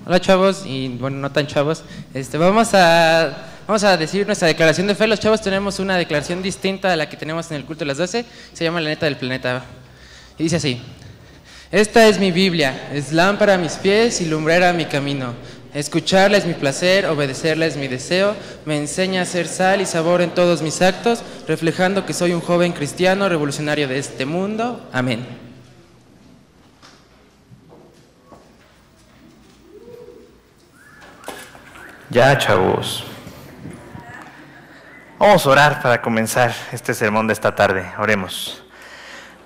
Hola chavos, y bueno, no tan chavos. Vamos a decir nuestra declaración de fe. Los chavos tenemos una declaración distinta a la que tenemos en el culto de las 12. Se llama La Neta del Planeta. Y dice así: esta es mi Biblia, es lámpara a mis pies y lumbrera a mi camino. Escucharla es mi placer, obedecerla es mi deseo. Me enseña a hacer sal y sabor en todos mis actos, reflejando que soy un joven cristiano revolucionario de este mundo. Amén. Ya, chavos. Vamos a orar para comenzar este sermón de esta tarde. Oremos.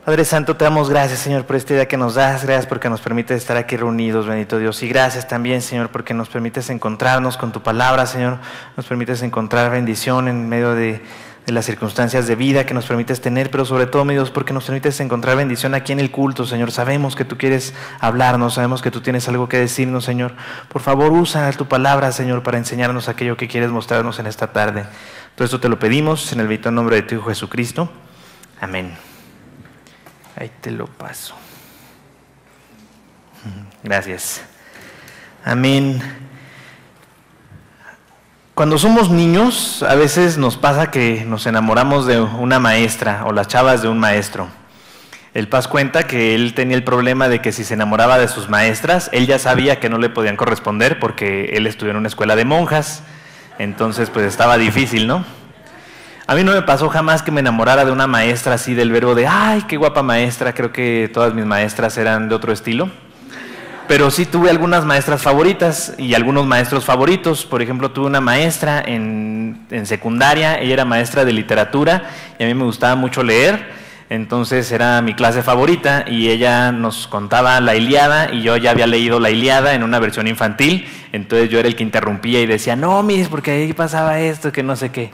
Padre Santo, te damos gracias, Señor, por este día que nos das. Gracias porque nos permites estar aquí reunidos, bendito Dios. Y gracias también, Señor, porque nos permites encontrarnos con tu palabra, Señor. Nos permites encontrar bendición en medio de las circunstancias de vida que nos permites tener, pero sobre todo, mi Dios, porque nos permites encontrar bendición aquí en el culto, Señor. Sabemos que tú quieres hablarnos, sabemos que tú tienes algo que decirnos, Señor. Por favor, usa tu palabra, Señor, para enseñarnos aquello que quieres mostrarnos en esta tarde. Todo esto te lo pedimos en el bendito nombre de tu Hijo Jesucristo. Amén. Ahí te lo paso. Gracias. Amén. Cuando somos niños, a veces nos pasa que nos enamoramos de una maestra o las chavas de un maestro. El Paz cuenta que él tenía el problema de que si se enamoraba de sus maestras, él ya sabía que no le podían corresponder porque él estudió en una escuela de monjas. Entonces, pues estaba difícil, ¿no? A mí no me pasó jamás que me enamorara de una maestra así del verbo de ¡ay, qué guapa maestra! Creo que todas mis maestras eran de otro estilo. Pero sí tuve algunas maestras favoritas y algunos maestros favoritos. Por ejemplo, tuve una maestra en secundaria, ella era maestra de literatura y a mí me gustaba mucho leer. Entonces era mi clase favorita y ella nos contaba la Ilíada y yo ya había leído la Ilíada en una versión infantil. Entonces yo era el que interrumpía y decía, no, mires, porque ahí pasaba esto, que no sé qué.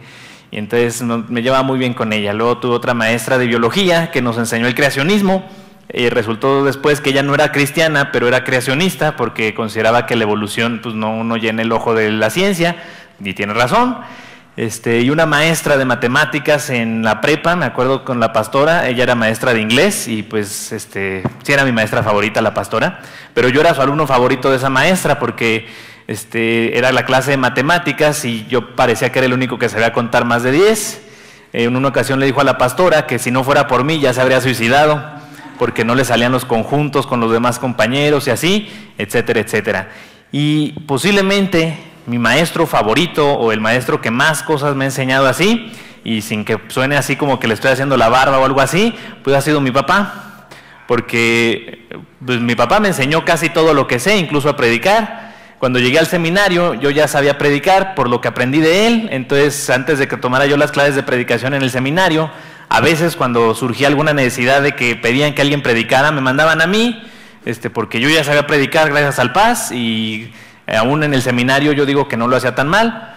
Y entonces me llevaba muy bien con ella. Luego tuve otra maestra de biología que nos enseñó el creacionismo. Resultó después que ella no era cristiana, pero era creacionista porque consideraba que la evolución pues, no llena el ojo de la ciencia, y tiene razón. Y una maestra de matemáticas en la prepa, me acuerdo con la pastora, ella era maestra de inglés y pues sí era mi maestra favorita la pastora, pero yo era su alumno favorito de esa maestra porque era la clase de matemáticas y yo parecía que era el único que sabía contar más de 10. En una ocasión le dijo a la pastora que si no fuera por mí ya se habría suicidado porque no le salían los conjuntos con los demás compañeros y así, etcétera, etcétera. Y posiblemente mi maestro favorito o el maestro que más cosas me ha enseñado así, y sin que suene así como que le estoy haciendo la barba o algo así, pues ha sido mi papá, porque pues, mi papá me enseñó casi todo lo que sé, incluso a predicar. Cuando llegué al seminario yo ya sabía predicar por lo que aprendí de él, entonces antes de que tomara yo las clases de predicación en el seminario, a veces cuando surgía alguna necesidad de que pedían que alguien predicara, me mandaban a mí, porque yo ya sabía predicar gracias al Paz y aún en el seminario yo digo que no lo hacía tan mal.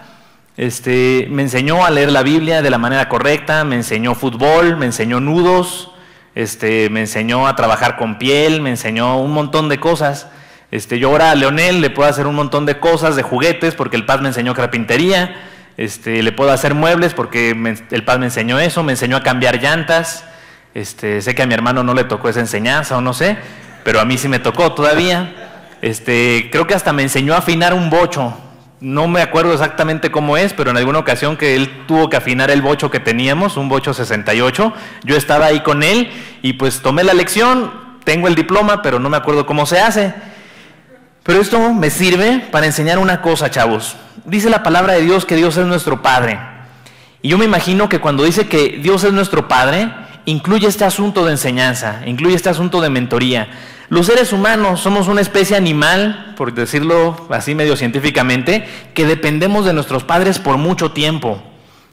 Me enseñó a leer la Biblia de la manera correcta, me enseñó fútbol, me enseñó nudos, me enseñó a trabajar con piel, me enseñó un montón de cosas. Yo ahora a Leonel le puedo hacer un montón de cosas, de juguetes, porque el Paz me enseñó carpintería. Le puedo hacer muebles porque el Paz me enseñó eso, me enseñó a cambiar llantas. Sé que a mi hermano no le tocó esa enseñanza o no sé, pero a mí sí me tocó todavía. Creo que hasta me enseñó a afinar un bocho. No me acuerdo exactamente cómo es, pero en alguna ocasión que él tuvo que afinar el bocho que teníamos, un bocho 68, yo estaba ahí con él y pues tomé la lección, tengo el diploma, pero no me acuerdo cómo se hace. Pero esto me sirve para enseñar una cosa, chavos. Dice la palabra de Dios que Dios es nuestro Padre. Y yo me imagino que cuando dice que Dios es nuestro Padre, incluye este asunto de enseñanza, incluye este asunto de mentoría. Los seres humanos somos una especie animal, por decirlo así medio científicamente, que dependemos de nuestros padres por mucho tiempo.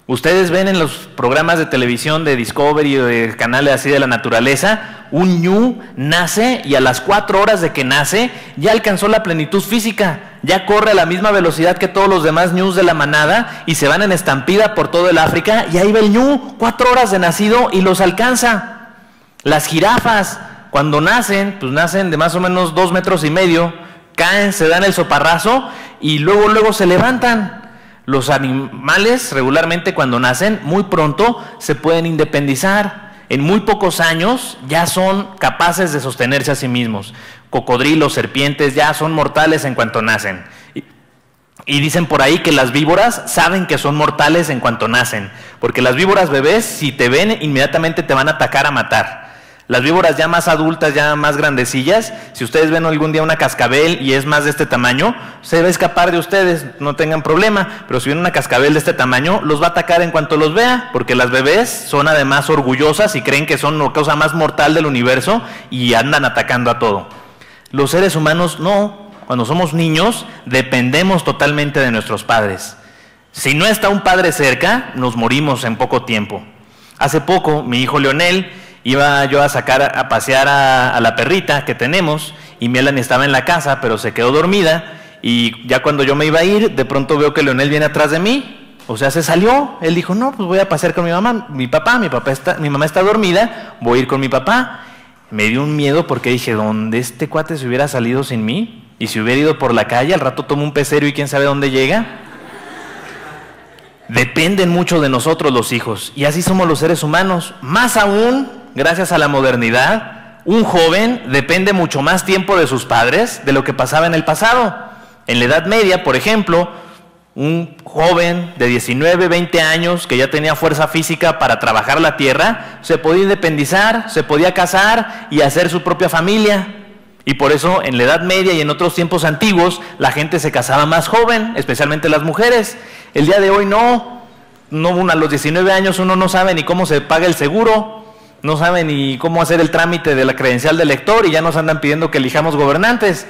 Ustedes ven en los programas de televisión de Discovery o de canales así de la naturaleza, un ñu nace y a las 4 horas de que nace ya alcanzó la plenitud física, ya corre a la misma velocidad que todos los demás ñus de la manada y se van en estampida por todo el África y ahí va el ñu, 4 horas de nacido y los alcanza. Las jirafas, cuando nacen, pues nacen de más o menos 2,5 metros, caen, se dan el soparrazo y luego se levantan. Los animales regularmente cuando nacen muy pronto se pueden independizar. en muy pocos años ya son capaces de sostenerse a sí mismos. Cocodrilos, serpientes, ya son mortales en cuanto nacen. Y dicen por ahí que las víboras saben que son mortales en cuanto nacen, porque las víboras bebés, si te ven, inmediatamente te van a atacar a matar. Las víboras ya más adultas, ya más grandecillas, si ustedes ven algún día una cascabel y es más de este tamaño, se va a escapar de ustedes, no tengan problema, pero si ven una cascabel de este tamaño, los va a atacar en cuanto los vea, porque las bebés son además orgullosas y creen que son la cosa más mortal del universo y andan atacando a todo. Los seres humanos no. Cuando somos niños, dependemos totalmente de nuestros padres. Si no está un padre cerca, nos morimos en poco tiempo. Hace poco, mi hijo Leonel, iba yo a sacar a pasear a la perrita que tenemos, y Melanie estaba en la casa, pero se quedó dormida, y ya cuando yo me iba a ir, de pronto veo que Leonel viene atrás de mí, o sea, se salió. Él dijo, no, pues voy a pasear con mi mamá, mi mamá está dormida, voy a ir con mi papá. Me dio un miedo porque dije, ¿dónde este cuate se hubiera salido sin mí? Y si hubiera ido por la calle, al rato toma un pecero y quién sabe dónde llega. Dependen mucho de nosotros los hijos, y así somos los seres humanos. Más aún, gracias a la modernidad, un joven depende mucho más tiempo de sus padres de lo que pasaba en el pasado. En la Edad Media, por ejemplo, un joven de 19, 20 años que ya tenía fuerza física para trabajar la tierra, se podía independizar, se podía casar y hacer su propia familia. Y por eso en la Edad Media y en otros tiempos antiguos la gente se casaba más joven, especialmente las mujeres. El día de hoy no, a los 19 años uno no sabe ni cómo se paga el seguro, no sabe ni cómo hacer el trámite de la credencial de elector y ya nos andan pidiendo que elijamos gobernantes.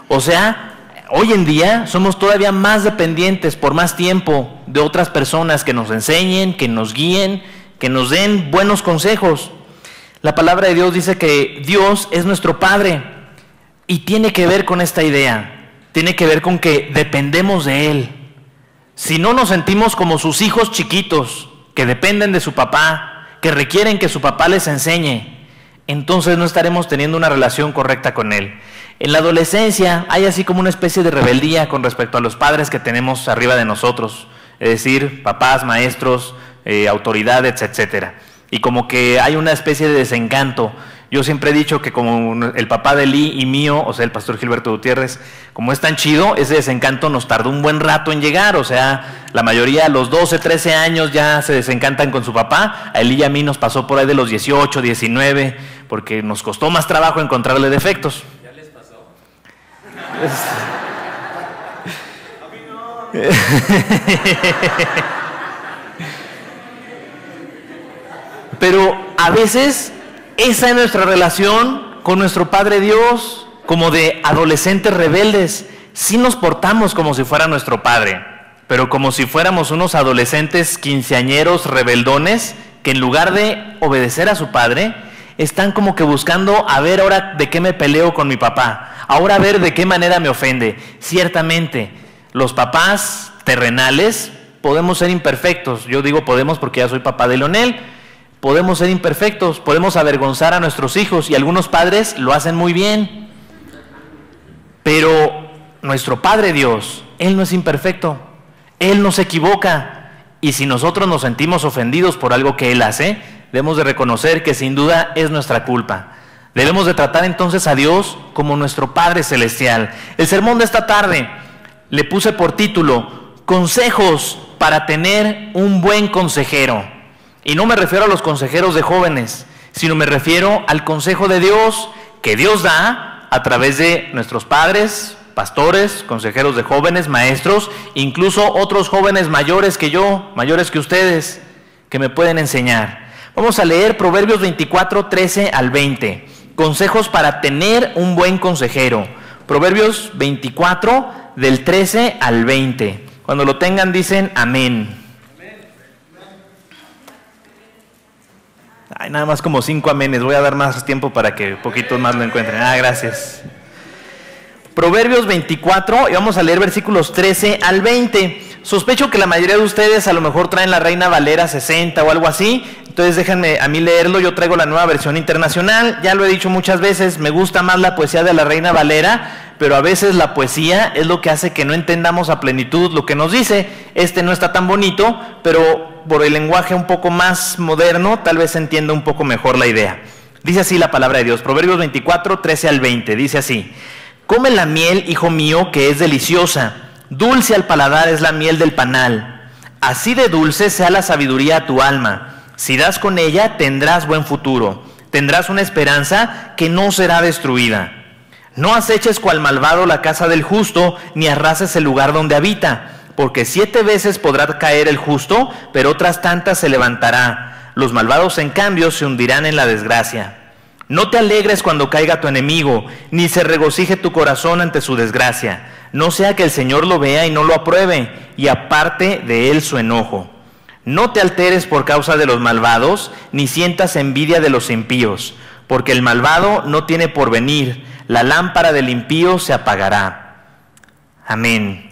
O sea, hoy en día somos todavía más dependientes por más tiempo de otras personas que nos enseñen, que nos guíen, que nos den buenos consejos. La palabra de Dios dice que Dios es nuestro Padre. Y tiene que ver con esta idea, tiene que ver con que dependemos de Él. Si no nos sentimos como sus hijos chiquitos, que dependen de su papá, que requieren que su papá les enseñe, entonces no estaremos teniendo una relación correcta con Él. En la adolescencia hay así como una especie de rebeldía con respecto a los padres que tenemos arriba de nosotros, es decir, papás, maestros, autoridades, etcétera. Y como que hay una especie de desencanto. Yo siempre he dicho que como el papá de Lee y mío, o sea, el pastor Gilberto Gutiérrez, como es tan chido, ese desencanto nos tardó un buen rato en llegar. O sea, la mayoría a los 12, 13 años ya se desencantan con su papá. A Lee y a mí nos pasó por ahí de los 18, 19, porque nos costó más trabajo encontrarle defectos. ¿Ya les pasó? A mí no. Pero a veces esa es nuestra relación con nuestro Padre Dios, como de adolescentes rebeldes. Sí nos portamos como si fuera nuestro Padre, pero como si fuéramos unos adolescentes quinceañeros rebeldones que en lugar de obedecer a su Padre, están como que buscando a ver ahora de qué me peleo con mi papá, ahora a ver de qué manera me ofende. Ciertamente, los papás terrenales podemos ser imperfectos. Yo digo podemos porque ya soy papá de Leonel. Podemos ser imperfectos, podemos avergonzar a nuestros hijos y algunos padres lo hacen muy bien. Pero nuestro Padre Dios, Él no es imperfecto, Él no se equivoca. Y si nosotros nos sentimos ofendidos por algo que Él hace, debemos de reconocer que sin duda es nuestra culpa. Debemos de tratar entonces a Dios como nuestro Padre Celestial. El sermón de esta tarde le puse por título, Consejos para tener un buen consejero. Y no me refiero a los consejeros de jóvenes, sino me refiero al consejo de Dios que Dios da a través de nuestros padres, pastores, consejeros de jóvenes, maestros, incluso otros jóvenes mayores que yo, mayores que ustedes, que me pueden enseñar. Vamos a leer Proverbios 24, 13 al 20. Consejos para tener un buen consejero. Proverbios 24, del 13 al 20. Cuando lo tengan dicen amén. Ay, nada más como 5 amenes, voy a dar más tiempo para que poquitos más lo encuentren. Gracias. Proverbios 24, y vamos a leer versículos 13 al 20. Sospecho que la mayoría de ustedes a lo mejor traen la Reina Valera 60 o algo así, entonces déjenme a mí leerlo. Yo traigo la Nueva Versión Internacional, ya lo he dicho muchas veces, me gusta más la poesía de la Reina Valera, pero a veces la poesía es lo que hace que no entendamos a plenitud lo que nos dice. Este no está tan bonito, pero por el lenguaje un poco más moderno, tal vez se entienda un poco mejor la idea. Dice así la palabra de Dios, Proverbios 24, 13 al 20, dice así: come la miel, hijo mío, que es deliciosa, dulce al paladar es la miel del panal. Así de dulce sea la sabiduría a tu alma. Si das con ella, tendrás buen futuro. Tendrás una esperanza que no será destruida. No aceches cual malvado la casa del justo, ni arrases el lugar donde habita, porque 7 veces podrá caer el justo, pero otras tantas se levantará. Los malvados, en cambio, se hundirán en la desgracia. No te alegres cuando caiga tu enemigo, ni se regocije tu corazón ante su desgracia. No sea que el Señor lo vea y no lo apruebe, y aparte de él su enojo. No te alteres por causa de los malvados, ni sientas envidia de los impíos, porque el malvado no tiene porvenir, la lámpara del impío se apagará. Amén.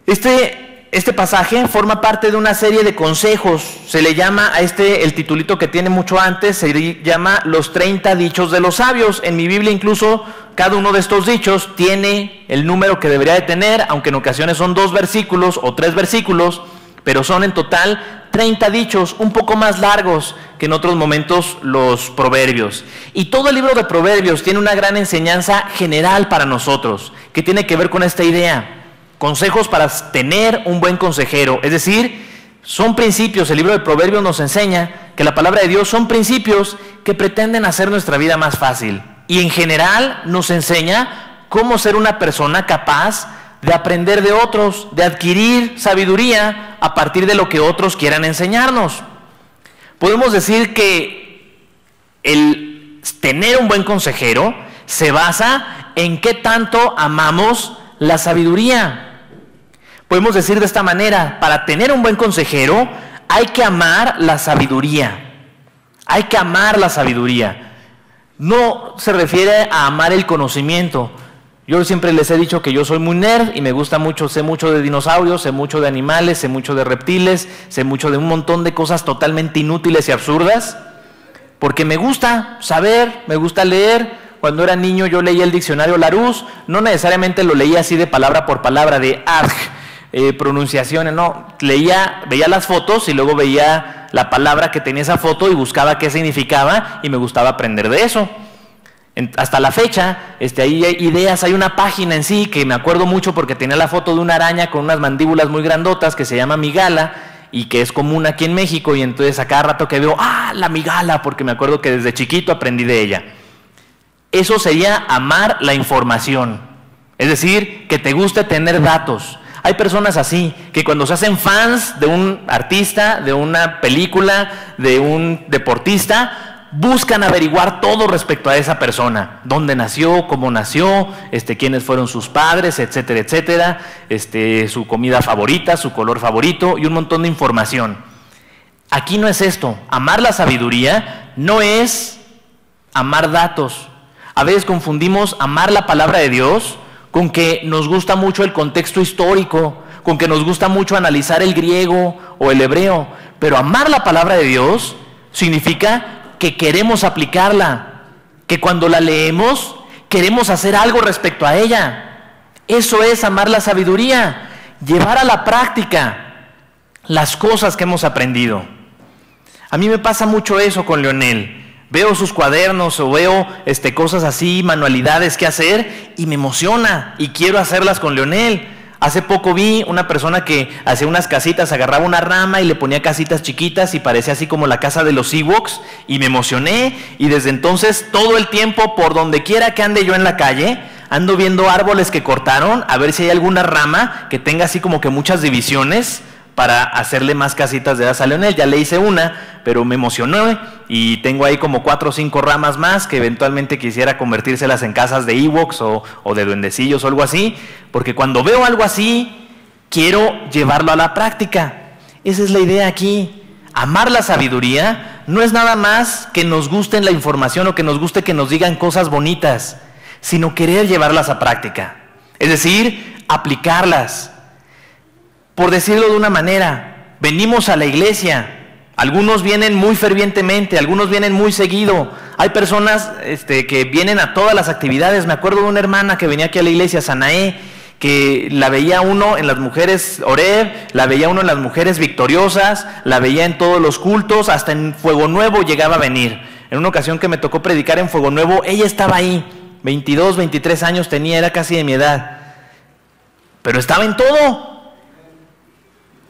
Este pasaje forma parte de una serie de consejos. Se le llama a el titulito que tiene mucho antes, se llama los 30 dichos de los sabios. En mi Biblia incluso cada uno de estos dichos tiene el número que debería de tener, aunque en ocasiones son 2 versículos o 3 versículos, pero son en total 30 dichos, un poco más largos que en otros momentos los proverbios. Y todo el libro de Proverbios tiene una gran enseñanza general para nosotros, que tiene que ver con esta idea. Consejos para tener un buen consejero, es decir, son principios. El libro de Proverbios nos enseña que la palabra de Dios son principios que pretenden hacer nuestra vida más fácil. Y en general nos enseña cómo ser una persona capaz de aprender de otros, de adquirir sabiduría a partir de lo que otros quieran enseñarnos. Podemos decir que el tener un buen consejero se basa en qué tanto amamos la sabiduría. Podemos decir de esta manera: para tener un buen consejero hay que amar la sabiduría. Hay que amar la sabiduría. No se refiere a amar el conocimiento. Yo siempre les he dicho que yo soy muy nerd y me gusta mucho, sé mucho de dinosaurios, sé mucho de animales, sé mucho de reptiles, sé mucho de un montón de cosas totalmente inútiles y absurdas, porque me gusta saber, me gusta leer. Cuando era niño yo leía el diccionario Larousse, no necesariamente lo leía así de palabra por palabra, de pronunciaciones, no, veía las fotos y luego veía la palabra que tenía esa foto y buscaba qué significaba y me gustaba aprender de eso. Hasta la fecha, hay ideas, hay una página en sí que me acuerdo mucho porque tenía la foto de una araña con unas mandíbulas muy grandotas que se llama migala y que es común aquí en México, y entonces a cada rato que veo, la migala, porque me acuerdo que desde chiquito aprendí de ella. Eso sería amar la información, es decir, que te guste tener datos. Hay personas así, que cuando se hacen fans de un artista, de una película, de un deportista, buscan averiguar todo respecto a esa persona: dónde nació, cómo nació, quiénes fueron sus padres, etcétera, etcétera, su comida favorita, su color favorito y un montón de información. Aquí no es esto. Amar la sabiduría no es amar datos. A veces confundimos amar la palabra de Dios con que nos gusta mucho el contexto histórico, con que nos gusta mucho analizar el griego o el hebreo. Pero amar la palabra de Dios significa que queremos aplicarla, que cuando la leemos queremos hacer algo respecto a ella. Eso es amar la sabiduría, llevar a la práctica las cosas que hemos aprendido. A mí me pasa mucho eso con Leonel. Veo sus cuadernos o veo cosas así, manualidades que hacer, y me emociona y quiero hacerlas con Leonel. Hace poco vi una persona que hacía unas casitas, agarraba una rama y le ponía casitas chiquitas y parecía así como la casa de los Ewoks, y me emocioné, y desde entonces todo el tiempo, por donde quiera que ande yo en la calle, ando viendo árboles que cortaron, a ver si hay alguna rama que tenga así como que muchas divisiones para hacerle más casitas de esas a Leonel. Ya le hice una, pero me emocionó y tengo ahí como 4 o 5 ramas más que eventualmente quisiera convertírselas en casas de Ewoks o de duendecillos o algo así, porque cuando veo algo así quiero llevarlo a la práctica. Esa es la idea aquí. Amar la sabiduría no es nada más que nos guste la información o que nos guste que nos digan cosas bonitas, sino querer llevarlas a práctica, es decir, aplicarlas. Por decirlo de una manera, venimos a la iglesia, algunos vienen muy fervientemente, algunos vienen muy seguido, Hay personas que vienen a todas las actividades. Me acuerdo de una hermana que venía aquí a la iglesia, Sanaé, que la veía uno en las mujeres Oreb, la veía uno en las mujeres victoriosas, la veía en todos los cultos, hasta en Fuego Nuevo llegaba a venir. En una ocasión que me tocó predicar en Fuego Nuevo, ella estaba ahí, 22, 23 años tenía, era casi de mi edad, pero estaba en todo.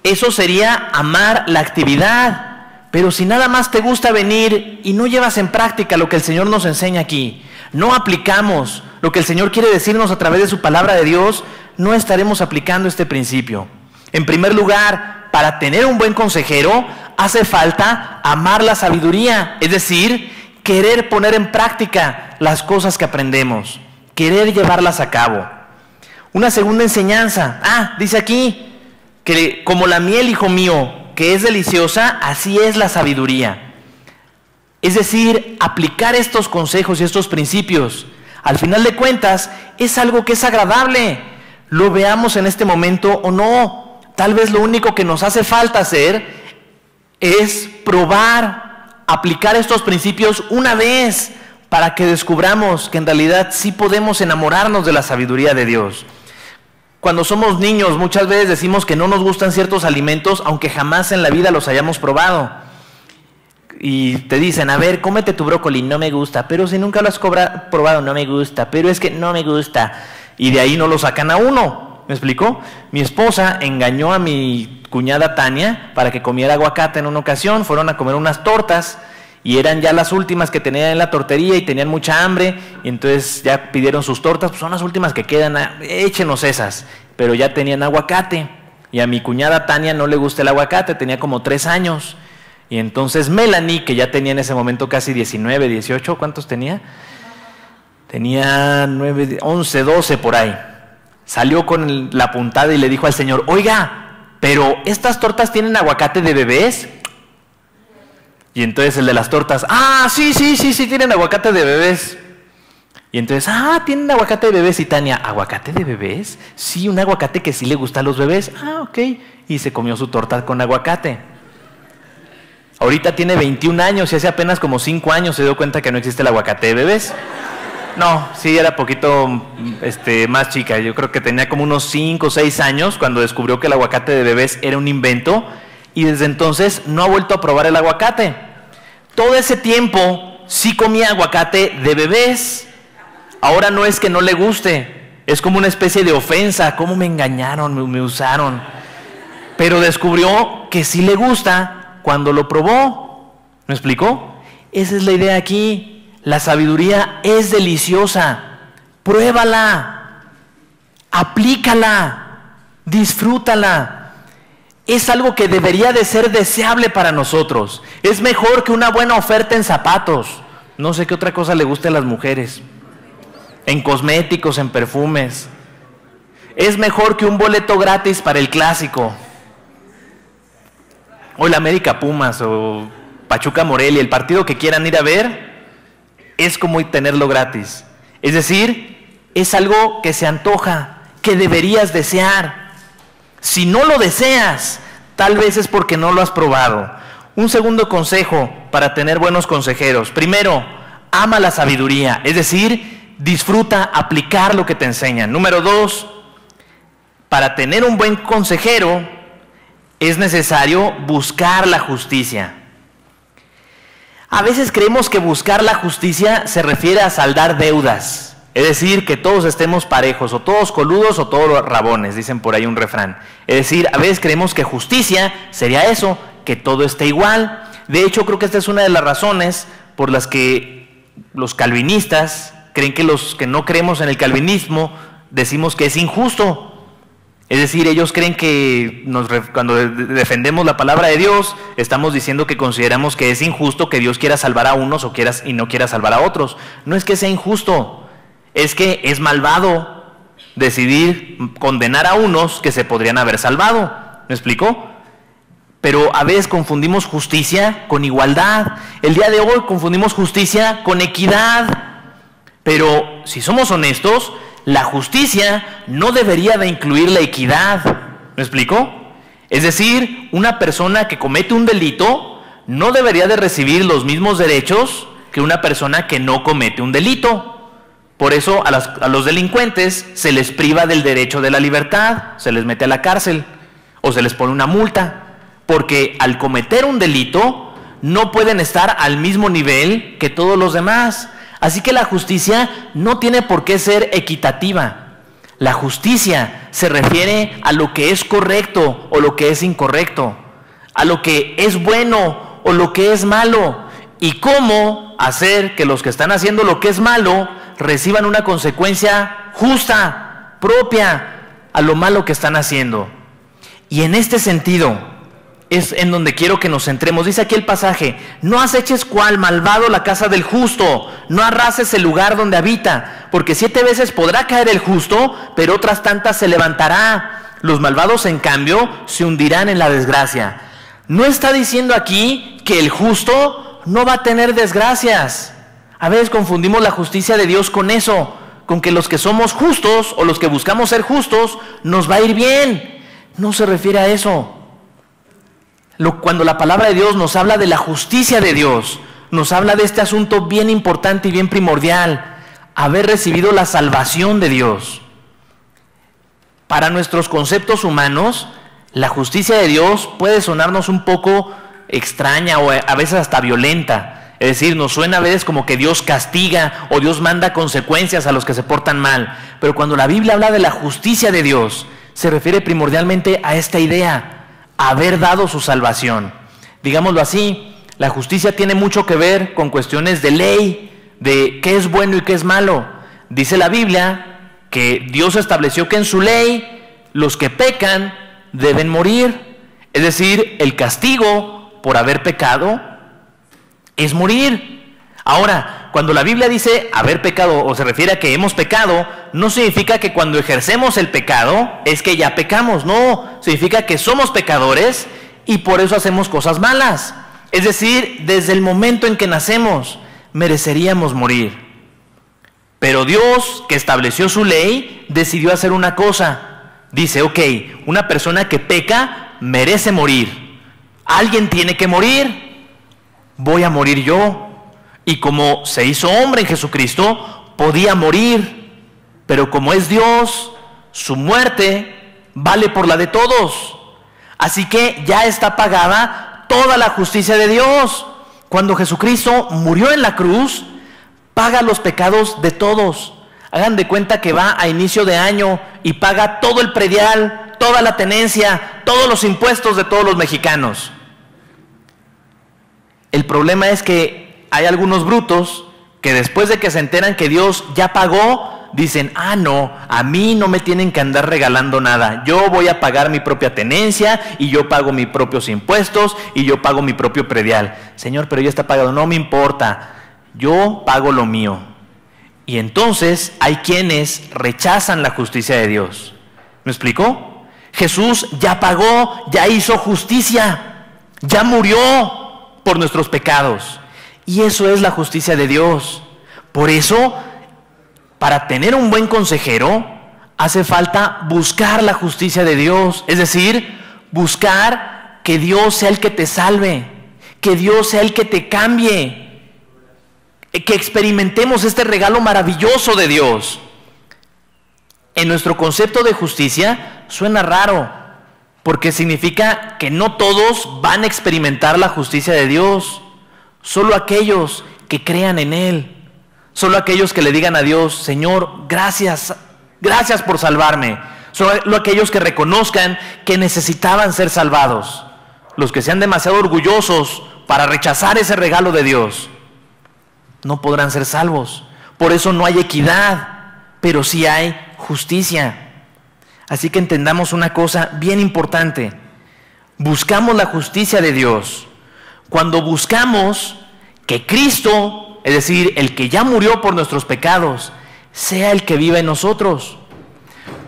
Eso sería amar la actividad. Pero si nada más te gusta venir y no llevas en práctica lo que el Señor nos enseña aquí, no aplicamos lo que el Señor quiere decirnos a través de su palabra de Dios, no estaremos aplicando este principio. En primer lugar, para tener un buen consejero, hace falta amar la sabiduría, es decir, querer poner en práctica las cosas que aprendemos, querer llevarlas a cabo. Una segunda enseñanza, dice aquí, que como la miel, hijo mío, que es deliciosa, así es la sabiduría. Es decir, aplicar estos consejos y estos principios, al final de cuentas, es algo que es agradable. Lo veamos en este momento o no. Tal vez lo único que nos hace falta hacer es probar, aplicar estos principios una vez, para que descubramos que en realidad sí podemos enamorarnos de la sabiduría de Dios. Cuando somos niños muchas veces decimos que no nos gustan ciertos alimentos, aunque jamás en la vida los hayamos probado. Y te dicen, a ver, cómete tu brócoli, no me gusta. Pero si nunca lo has probado, no me gusta. Pero es que no me gusta. Y de ahí no lo sacan a uno. ¿Me explico? Mi esposa engañó a mi cuñada Tania para que comiera aguacate en una ocasión. Fueron a comer unas tortas y eran ya las últimas que tenían en la tortería y tenían mucha hambre, y entonces ya pidieron sus tortas, pues son las últimas que quedan, échenos esas, pero ya tenían aguacate, y a mi cuñada Tania no le gusta el aguacate, tenía como 3 años, y entonces Melanie, que ya tenía en ese momento casi 19, 18, ¿cuántos tenía? Tenía 9, 11, 12 por ahí, salió con la puntada y le dijo al señor, oiga, pero ¿estas tortas tienen aguacate de bebés? Y entonces el de las tortas, sí, tienen aguacate de bebés. Y entonces, tienen aguacate de bebés. Y Tania, ¿aguacate de bebés? Sí, un aguacate que sí le gusta a los bebés. Ok. Y se comió su torta con aguacate. Ahorita tiene 21 años y hace apenas como 5 años se dio cuenta que no existe el aguacate de bebés. No, sí, era poquito más chica. Yo creo que tenía como unos 5 o 6 años cuando descubrió que el aguacate de bebés era un invento. Y desde entonces no ha vuelto a probar el aguacate. Todo ese tiempo sí comía aguacate de bebés. Ahora no es que no le guste, es como una especie de ofensa. ¿Cómo me engañaron, me usaron? Pero descubrió que sí le gusta cuando lo probó. ¿Me explicó? Esa es la idea aquí. La sabiduría es deliciosa. Pruébala, aplícala, disfrútala. Es algo que debería de ser deseable para nosotros. Es mejor que una buena oferta en zapatos. No sé qué otra cosa le guste a las mujeres. En cosméticos, en perfumes. Es mejor que un boleto gratis para el clásico. O el América Pumas o Pachuca Morelia, el partido que quieran ir a ver, es como tenerlo gratis. Es decir, es algo que se antoja, que deberías desear. Si no lo deseas, tal vez es porque no lo has probado. Un segundo consejo para tener buenos consejeros. Primero, ama la sabiduría, es decir, disfruta aplicar lo que te enseñan. Número 2, para tener un buen consejero es necesario buscar la justicia. A veces creemos que buscar la justicia se refiere a saldar deudas. Es decir, que todos estemos parejos, o todos coludos o todos rabones, dicen por ahí un refrán. Es decir, a veces creemos que justicia sería eso, que todo esté igual. De hecho, creo que esta es una de las razones por las que los calvinistas creen que los que no creemos en el calvinismo decimos que es injusto. Es decir, ellos creen que cuando defendemos la palabra de Dios, estamos diciendo que consideramos que es injusto que Dios quiera salvar a unos y no quiera salvar a otros. No es que sea injusto. Es que es malvado decidir condenar a unos que se podrían haber salvado. ¿Me explico? Pero a veces confundimos justicia con igualdad. El día de hoy confundimos justicia con equidad. Pero si somos honestos, la justicia no debería de incluir la equidad. ¿Me explico? Es decir, una persona que comete un delito no debería de recibir los mismos derechos que una persona que no comete un delito. Por eso a los delincuentes se les priva del derecho de la libertad, se les mete a la cárcel o se les pone una multa, porque al cometer un delito no pueden estar al mismo nivel que todos los demás. Así que la justicia no tiene por qué ser equitativa. La justicia se refiere a lo que es correcto o lo que es incorrecto, a lo que es bueno o lo que es malo, y cómo hacer que los que están haciendo lo que es malo reciban una consecuencia justa, propia a lo malo que están haciendo. Y en este sentido es en donde quiero que nos centremos. Dice aquí el pasaje: no aceches cual malvado la casa del justo, no arrases el lugar donde habita, porque 7 veces podrá caer el justo, pero otras tantas se levantará. Los malvados, en cambio, se hundirán en la desgracia. No está diciendo aquí que el justo no va a tener desgracias. A veces confundimos la justicia de Dios con eso, con que los que somos justos o los que buscamos ser justos nos va a ir bien. No se refiere a eso. Cuando la palabra de Dios nos habla de la justicia de Dios, nos habla de este asunto bien importante y bien primordial: haber recibido la salvación de Dios. Para nuestros conceptos humanos, la justicia de Dios puede sonarnos un poco extraña o a veces hasta violenta. Es decir, nos suena a veces como que Dios castiga o Dios manda consecuencias a los que se portan mal. Pero cuando la Biblia habla de la justicia de Dios, se refiere primordialmente a esta idea: haber dado su salvación. Digámoslo así, la justicia tiene mucho que ver con cuestiones de ley, de qué es bueno y qué es malo. Dice la Biblia que Dios estableció que en su ley los que pecan deben morir. Es decir, el castigo por haber pecado es morir. Ahora, cuando la Biblia dice haber pecado o se refiere a que hemos pecado, no significa que cuando ejercemos el pecado es que ya pecamos. No, significa que somos pecadores y por eso hacemos cosas malas. Es decir, desde el momento en que nacemos mereceríamos morir. Pero Dios, que estableció su ley, decidió hacer una cosa. Dice: ok, una persona que peca merece morir. Alguien tiene que morir. Voy a morir yo. Y como se hizo hombre en Jesucristo, podía morir. Pero como es Dios, su muerte vale por la de todos. Así que ya está pagada toda la justicia de Dios. Cuando Jesucristo murió en la cruz, paga los pecados de todos. Hagan de cuenta que va a inicio de año y paga todo el predial, toda la tenencia, todos los impuestos de todos los mexicanos. El problema es que hay algunos brutos que después de que se enteran que Dios ya pagó, dicen: ah, no, a mí no me tienen que andar regalando nada. Yo voy a pagar mi propia tenencia y yo pago mis propios impuestos y yo pago mi propio predial. Señor, pero ya está pagado. No me importa, yo pago lo mío. Y entonces hay quienes rechazan la justicia de Dios. ¿Me explicó? Jesús ya pagó, ya hizo justicia, ya murió por nuestros pecados. Y eso es la justicia de Dios. Por eso, para tener un buen consejero, hace falta buscar la justicia de Dios. Es decir, buscar que Dios sea el que te salve, que Dios sea el que te cambie, que experimentemos este regalo maravilloso de Dios. En nuestro concepto de justicia suena raro, porque significa que no todos van a experimentar la justicia de Dios. Solo aquellos que crean en Él, solo aquellos que le digan a Dios: Señor, gracias, gracias por salvarme. Solo aquellos que reconozcan que necesitaban ser salvados. Los que sean demasiado orgullosos para rechazar ese regalo de Dios no podrán ser salvos. Por eso no hay equidad, pero sí hay justicia. Así que entendamos una cosa bien importante: buscamos la justicia de Dios cuando buscamos que Cristo, es decir, el que ya murió por nuestros pecados, sea el que viva en nosotros.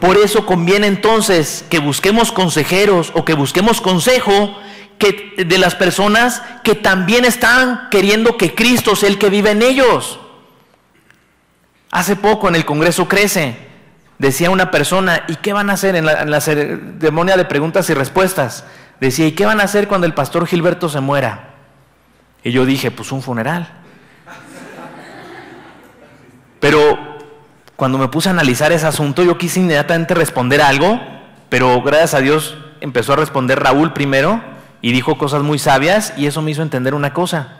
Por eso conviene entonces que busquemos consejeros o que busquemos consejo de las personas que también están queriendo que Cristo sea el que vive en ellos. Hace poco en el Congreso Crece, decía una persona: ¿y qué van a hacer en la ceremonia de preguntas y respuestas? Decía: ¿y qué van a hacer cuando el pastor Gilberto se muera? Y yo dije: pues un funeral. Pero cuando me puse a analizar ese asunto, yo quise inmediatamente responder algo, pero gracias a Dios empezó a responder Raúl primero y dijo cosas muy sabias, y eso me hizo entender una cosa.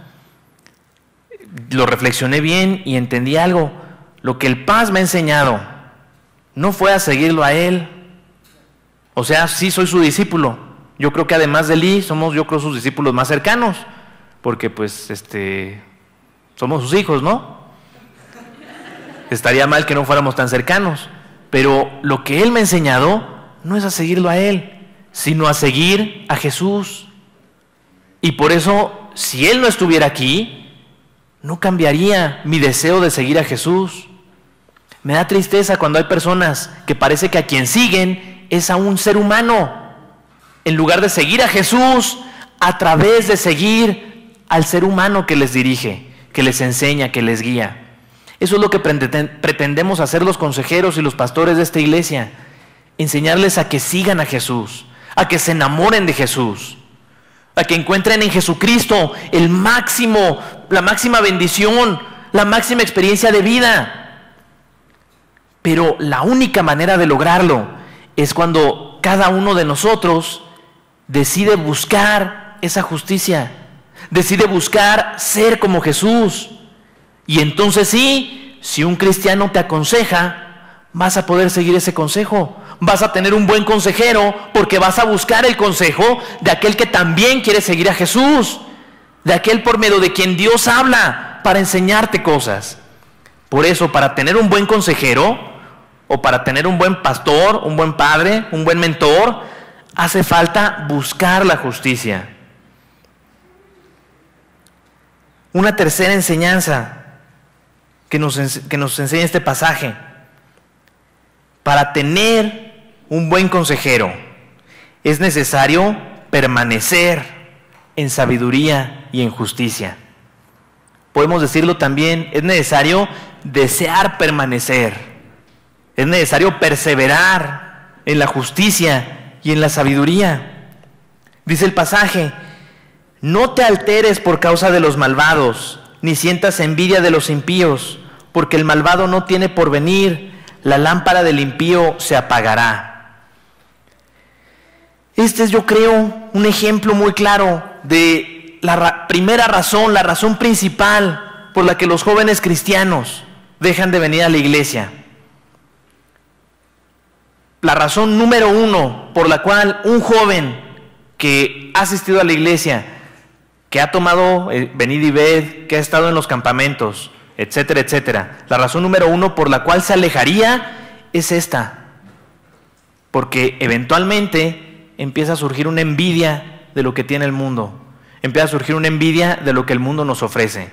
Lo reflexioné bien y entendí algo. Lo que el Paz me ha enseñado no fue a seguirlo a él. O sea, sí soy su discípulo. Yo creo que además de Lee, somos yo creo sus discípulos más cercanos, porque pues somos sus hijos, ¿no? Estaría mal que no fuéramos tan cercanos. Pero lo que él me ha enseñado no es a seguirlo a él, sino a seguir a Jesús. Y por eso, si él no estuviera aquí, no cambiaría mi deseo de seguir a Jesús. Me da tristeza cuando hay personas que parece que a quien siguen es a un ser humano, en lugar de seguir a Jesús a través de seguir al ser humano que les dirige, que les enseña, que les guía. Eso es lo que pretendemos hacer los consejeros y los pastores de esta iglesia, enseñarles a que sigan a Jesús, a que se enamoren de Jesús, a que encuentren en Jesucristo la máxima bendición, la máxima experiencia de vida. Pero la única manera de lograrlo es cuando cada uno de nosotros decide buscar esa justicia, decide buscar ser como Jesús. Y entonces sí, si un cristiano te aconseja, vas a poder seguir ese consejo. Vas a tener un buen consejero porque vas a buscar el consejo de aquel que también quiere seguir a Jesús, de aquel por medio de quien Dios habla para enseñarte cosas. Por eso, para tener un buen consejero o para tener un buen pastor, un buen padre, un buen mentor, hace falta buscar la justicia. Una tercera enseñanza que nos enseña este pasaje: para tener un buen consejero es necesario permanecer en sabiduría y en justicia. Podemos decirlo también, es necesario desear permanecer, es necesario perseverar en la justicia y en la sabiduría. Dice el pasaje: no te alteres por causa de los malvados, ni sientas envidia de los impíos, porque el malvado no tiene porvenir, la lámpara del impío se apagará. Este es, yo creo, un ejemplo muy claro de la primera razón, la razón principal por la que los jóvenes cristianos dejan de venir a la iglesia. La razón número uno por la cual un joven que ha asistido a la iglesia, que ha tomado venid y ved, que ha estado en los campamentos, etcétera, etcétera, la razón número uno por la cual se alejaría es esta: porque eventualmente empieza a surgir una envidia de lo que tiene el mundo, empieza a surgir una envidia de lo que el mundo nos ofrece.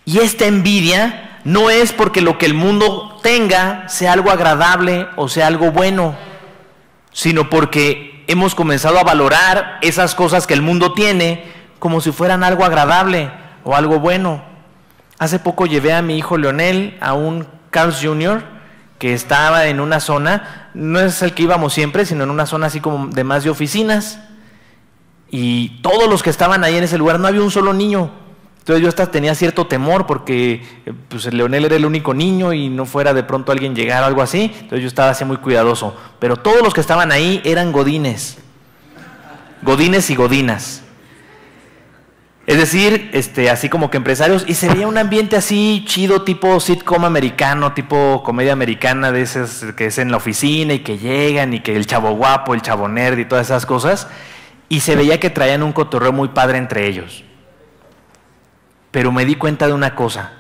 Y esta envidia no es porque lo que el mundo tenga sea algo agradable o sea algo bueno, sino porque hemos comenzado a valorar esas cosas que el mundo tiene como si fueran algo agradable o algo bueno. Hace poco llevé a mi hijo Leonel a un Carl's Jr., que estaba en una zona, no es el que íbamos siempre, sino en una zona así como de más de oficinas, y todos los que estaban ahí en ese lugar, no había un solo niño. Entonces yo hasta tenía cierto temor porque pues el Leonel era el único niño y no fuera de pronto alguien llegar o algo así. Entonces yo estaba así muy cuidadoso, pero todos los que estaban ahí eran godines y godinas. Es decir, así como que empresarios, y se veía un ambiente así chido, tipo sitcom americano, tipo comedia americana, de esas que es en la oficina y que llegan y que el chavo guapo, el chavo nerd y todas esas cosas, y se veía que traían un cotorreo muy padre entre ellos. Pero me di cuenta de una cosa: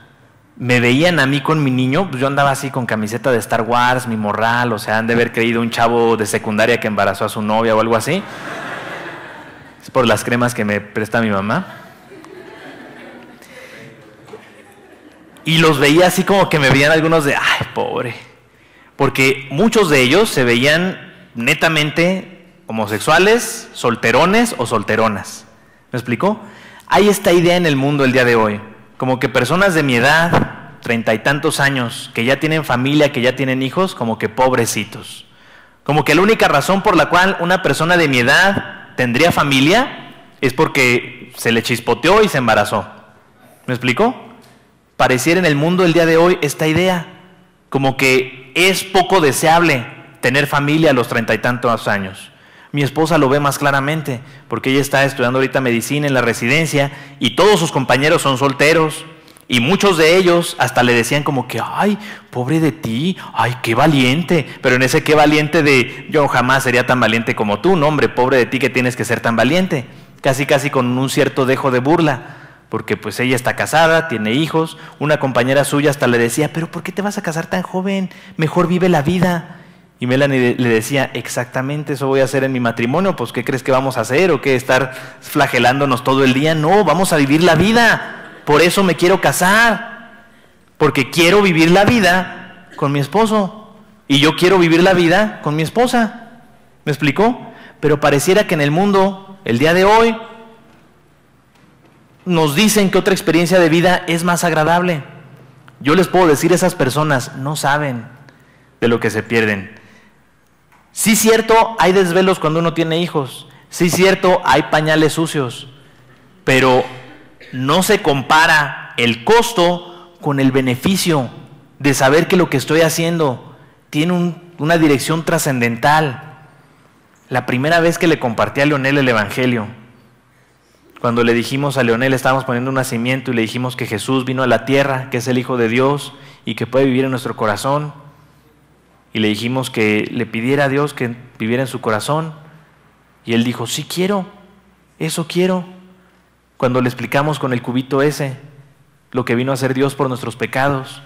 me veían a mí con mi niño, pues yo andaba así con camiseta de Star Wars, mi morral, o sea, han de haber creído un chavo de secundaria que embarazó a su novia o algo así. Es por las cremas que me presta mi mamá. Y los veía así como que me veían algunos de, ay, pobre. Porque muchos de ellos se veían netamente homosexuales, solterones o solteronas. ¿Me explicó? Hay esta idea en el mundo el día de hoy, como que personas de mi edad, 30 y tantos años, que ya tienen familia, que ya tienen hijos, como que pobrecitos. Como que la única razón por la cual una persona de mi edad tendría familia es porque se le chispoteó y se embarazó. ¿Me explicó? Pareciera en el mundo el día de hoy esta idea, como que es poco deseable tener familia a los 30 y tantos años. Mi esposa lo ve más claramente, porque ella está estudiando ahorita medicina en la residencia y todos sus compañeros son solteros. Y muchos de ellos hasta le decían como que, ay, pobre de ti, ay, qué valiente. Pero en ese qué valiente de, yo jamás sería tan valiente como tú, no hombre, pobre de ti que tienes que ser tan valiente. Casi con un cierto dejo de burla, porque pues ella está casada, tiene hijos. Una compañera suya hasta le decía, pero ¿por qué te vas a casar tan joven? Mejor vive la vida. Y Melanie le decía, exactamente eso voy a hacer en mi matrimonio, pues ¿qué crees que vamos a hacer? ¿O qué estar flagelándonos todo el día? No, vamos a vivir la vida. Por eso me quiero casar, porque quiero vivir la vida con mi esposo y yo quiero vivir la vida con mi esposa. ¿Me explicó? Pero pareciera que en el mundo, el día de hoy, nos dicen que otra experiencia de vida es más agradable. Yo les puedo decir a esas personas, no saben de lo que se pierden. Sí, cierto, hay desvelos cuando uno tiene hijos. Sí, cierto, hay pañales sucios, pero no se compara el costo con el beneficio de saber que lo que estoy haciendo tiene una dirección trascendental. La primera vez que le compartí a Leonel el Evangelio, cuando le dijimos a Leonel, estábamos poniendo un nacimiento y le dijimos que Jesús vino a la tierra, que es el Hijo de Dios y que puede vivir en nuestro corazón, y le dijimos que le pidiera a Dios que viviera en su corazón, y él dijo, sí quiero, eso quiero. Cuando le explicamos con el cubito ese lo que vino a hacer Dios por nuestros pecados,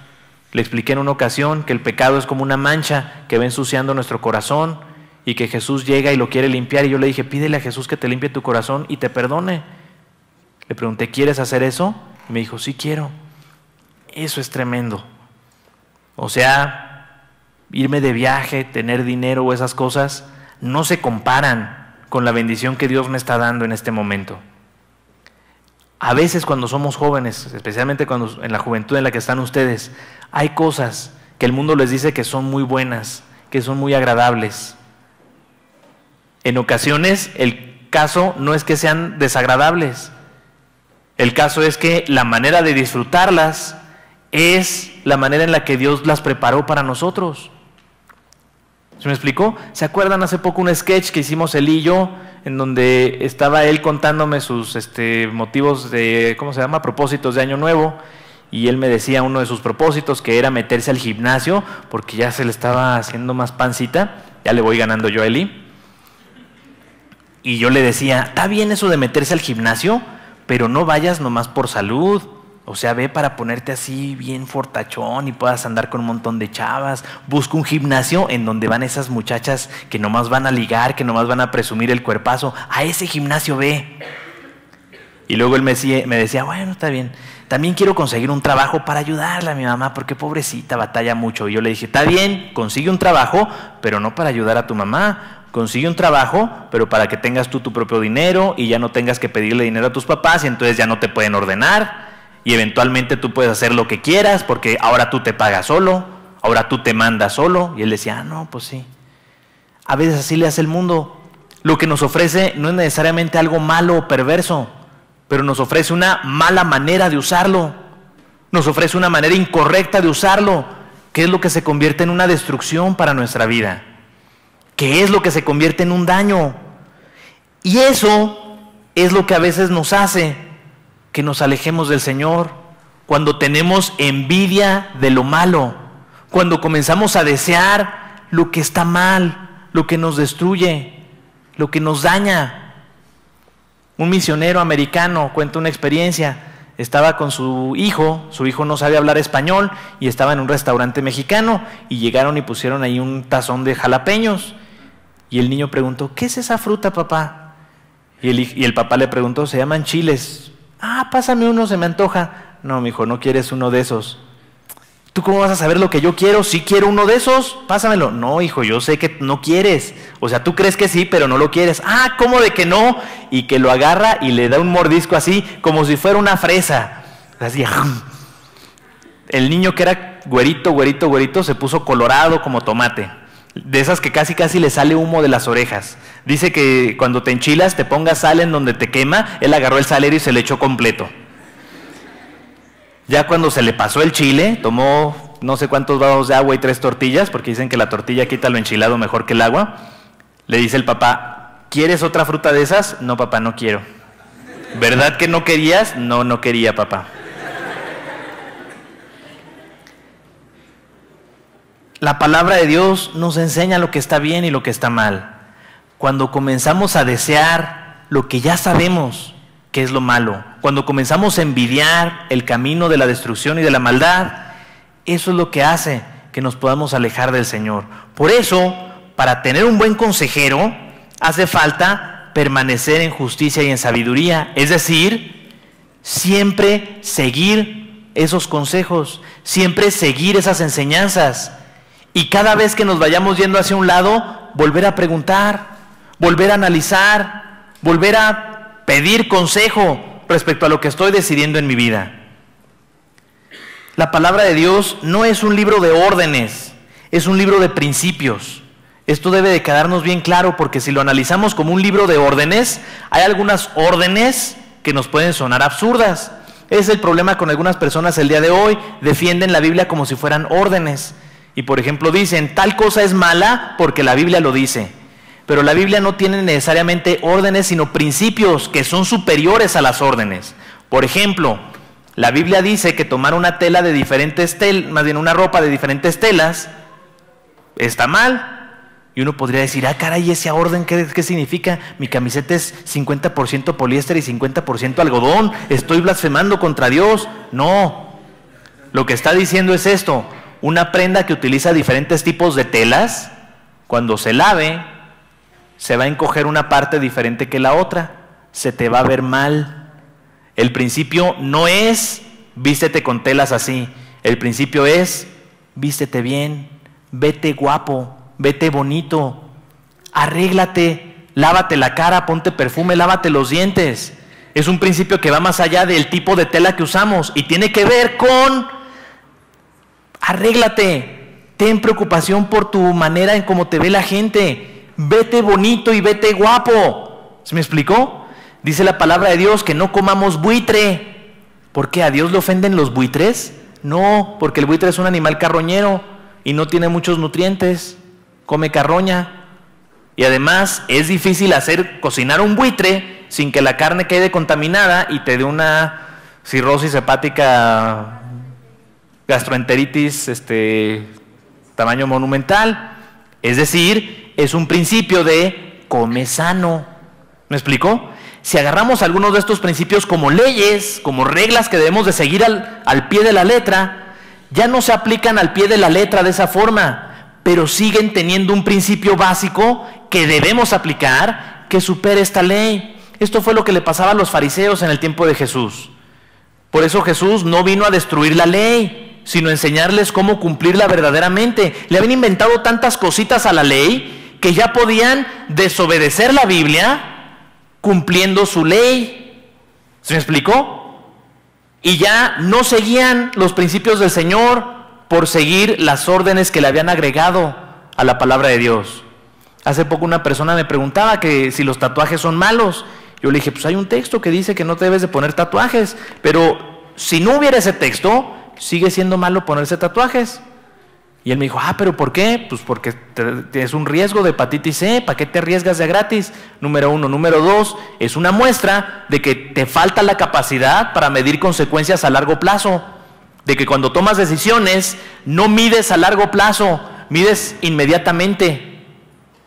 le expliqué en una ocasión que el pecado es como una mancha que va ensuciando nuestro corazón y que Jesús llega y lo quiere limpiar, y yo le dije, pídele a Jesús que te limpie tu corazón y te perdone. Le pregunté, ¿quieres hacer eso? Y me dijo, sí quiero. Eso es tremendo. O sea, irme de viaje, tener dinero o esas cosas no se comparan con la bendición que Dios me está dando en este momento. A veces cuando somos jóvenes, especialmente cuando en la juventud en la que están ustedes, hay cosas que el mundo les dice que son muy buenas, que son muy agradables. En ocasiones el caso no es que sean desagradables, el caso es que la manera de disfrutarlas es la manera en la que Dios las preparó para nosotros. ¿Se me explicó? ¿Se acuerdan hace poco un sketch que hicimos él y yo, en donde estaba él contándome sus motivos de, ¿cómo se llama?, propósitos de Año Nuevo, y él me decía uno de sus propósitos, que era meterse al gimnasio, porque ya se le estaba haciendo más pancita, ya le voy ganando yo a Eli, y yo le decía, está bien eso de meterse al gimnasio, pero no vayas nomás por salud. O sea, ve para ponerte así bien fortachón y puedas andar con un montón de chavas. Busca un gimnasio en donde van esas muchachas que nomás van a ligar, que nomás van a presumir el cuerpazo. A ese gimnasio ve. Y luego él me decía, bueno, está bien. También quiero conseguir un trabajo para ayudarle a mi mamá, porque pobrecita batalla mucho. Y yo le dije, está bien, consigue un trabajo, pero no para ayudar a tu mamá. Consigue un trabajo, pero para que tengas tú tu propio dinero y ya no tengas que pedirle dinero a tus papás y entonces ya no te pueden ordenar. Y eventualmente tú puedes hacer lo que quieras porque ahora tú te pagas solo, ahora tú te mandas solo. Y él decía, no, pues sí. A veces así le hace el mundo. Lo que nos ofrece no es necesariamente algo malo o perverso, pero nos ofrece una mala manera de usarlo. Nos ofrece una manera incorrecta de usarlo, que es lo que se convierte en una destrucción para nuestra vida, que es lo que se convierte en un daño. Y eso es lo que a veces nos hace que nos alejemos del Señor, cuando tenemos envidia de lo malo, cuando comenzamos a desear lo que está mal, lo que nos destruye, lo que nos daña. Un misionero americano cuenta una experiencia. Estaba con su hijo no sabía hablar español y estaba en un restaurante mexicano y llegaron y pusieron ahí un tazón de jalapeños y el niño preguntó, ¿qué es esa fruta, papá? Y el papá le preguntó, se llaman chiles. Ah, pásame uno, se me antoja. No, mijo, no quieres uno de esos. ¿Tú cómo vas a saber lo que yo quiero? ¿Sí quiero uno de esos? Pásamelo. No, hijo, yo sé que no quieres. O sea, tú crees que sí, pero no lo quieres. Ah, ¿cómo de que no? Y que lo agarra y le da un mordisco así, como si fuera una fresa. Así. El niño, que era güerito, se puso colorado como tomate. De esas que casi le sale humo de las orejas. Dice que cuando te enchilas te pongas sal en donde te quema. Él agarró el salero y se le echó completo. Ya cuando se le pasó el chile, tomó no sé cuántos vasos de agua y 3 tortillas, porque dicen que la tortilla quita lo enchilado mejor que el agua. Le dice el papá, ¿quieres otra fruta de esas? No, papá, no quiero. ¿Verdad que no querías? No, no quería, papá. La palabra de Dios nos enseña lo que está bien y lo que está mal. Cuando comenzamos a desear lo que ya sabemos que es lo malo, cuando comenzamos a envidiar el camino de la destrucción y de la maldad, eso es lo que hace que nos podamos alejar del Señor. Por eso, para tener un buen consejero, hace falta permanecer en justicia y en sabiduría, es decir, siempre seguir esos consejos, siempre seguir esas enseñanzas. Y cada vez que nos vayamos yendo hacia un lado, volver a preguntar, volver a analizar, volver a pedir consejo respecto a lo que estoy decidiendo en mi vida. La palabra de Dios no es un libro de órdenes, es un libro de principios. Esto debe de quedarnos bien claro, porque si lo analizamos como un libro de órdenes, hay algunas órdenes que nos pueden sonar absurdas. Ese es el problema con algunas personas el día de hoy, defienden la Biblia como si fueran órdenes. Y por ejemplo dicen, tal cosa es mala porque la Biblia lo dice. Pero la Biblia no tiene necesariamente órdenes, sino principios que son superiores a las órdenes. Por ejemplo, la Biblia dice que tomar una tela de diferentes telas, más bien una ropa de diferentes telas, está mal. Y uno podría decir, ah, caray, ¿esa orden qué significa? Mi camiseta es 50% poliéster y 50% algodón. Estoy blasfemando contra Dios. No. Lo que está diciendo es esto. Una prenda que utiliza diferentes tipos de telas, cuando se lave, se va a encoger una parte diferente que la otra. Se te va a ver mal. El principio no es, vístete con telas así. El principio es, vístete bien, vete guapo, vete bonito, arréglate, lávate la cara, ponte perfume, lávate los dientes. Es un principio que va más allá del tipo de tela que usamos y tiene que ver con arréglate, ten preocupación por tu manera en cómo te ve la gente, vete bonito y vete guapo. ¿Se me explicó? Dice la palabra de Dios que no comamos buitre. ¿Por qué? ¿A Dios le ofenden los buitres? No, porque el buitre es un animal carroñero y no tiene muchos nutrientes, come carroña. Y además es difícil cocinar un buitre sin que la carne quede contaminada y te dé una cirrosis hepática, gastroenteritis, tamaño monumental. Es decir, es un principio de come sano. ¿Me explicó? Si agarramos algunos de estos principios como leyes, como reglas que debemos de seguir al pie de la letra, ya no se aplican al pie de la letra de esa forma, pero siguen teniendo un principio básico que debemos aplicar, que supere esta ley. Esto fue lo que le pasaba a los fariseos en el tiempo de Jesús. Por eso Jesús no vino a destruir la ley, sino a enseñarles cómo cumplirla verdaderamente. Le habían inventado tantas cositas a la ley que ya podían desobedecer la Biblia cumpliendo su ley. ¿Se me explicó? Y ya no seguían los principios del Señor por seguir las órdenes que le habían agregado a la palabra de Dios. Hace poco una persona me preguntaba que si los tatuajes son malos. Yo le dije, pues hay un texto que dice que no te debes de poner tatuajes, pero si no hubiera ese texto, sigue siendo malo ponerse tatuajes. Y él me dijo, ¿pero por qué? Pues porque es un riesgo de hepatitis C, ¿para qué te arriesgas de gratis? Número 1. Número 2, es una muestra de que te falta la capacidad para medir consecuencias a largo plazo, de que cuando tomas decisiones no mides a largo plazo, mides inmediatamente.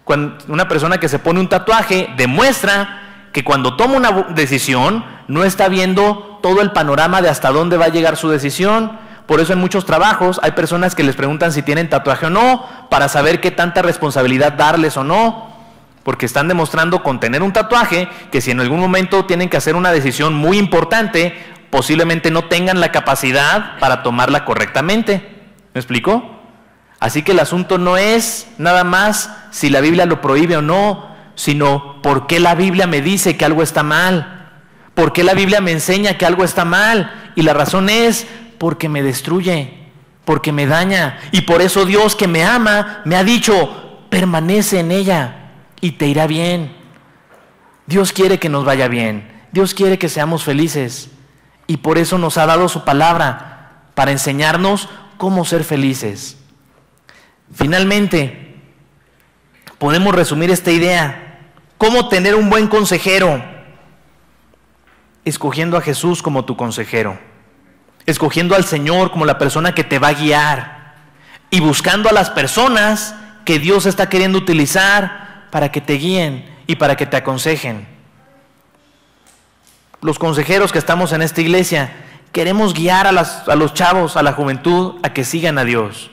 Cuando una persona que se pone un tatuaje demuestra que cuando toma una decisión no está viendo todo el panorama de hasta dónde va a llegar su decisión. Por eso en muchos trabajos hay personas que les preguntan si tienen tatuaje o no, para saber qué tanta responsabilidad darles o no, porque están demostrando con tener un tatuaje que si en algún momento tienen que hacer una decisión muy importante, posiblemente no tengan la capacidad para tomarla correctamente. ¿Me explico? Así que el asunto no es nada más si la Biblia lo prohíbe o no, sino por qué la Biblia me dice que algo está mal, por qué la Biblia me enseña que algo está mal, y la razón es porque me destruye, porque me daña, y por eso Dios, que me ama, me ha dicho, permanece en ella y te irá bien. Dios quiere que nos vaya bien, Dios quiere que seamos felices, y por eso nos ha dado su palabra, para enseñarnos cómo ser felices. Finalmente, podemos resumir esta idea. ¿Cómo tener un buen consejero? Escogiendo a Jesús como tu consejero, escogiendo al Señor como la persona que te va a guiar y buscando a las personas que Dios está queriendo utilizar para que te guíen y para que te aconsejen. Los consejeros que estamos en esta iglesia queremos guiar a los chavos, a la juventud, a que sigan a Dios,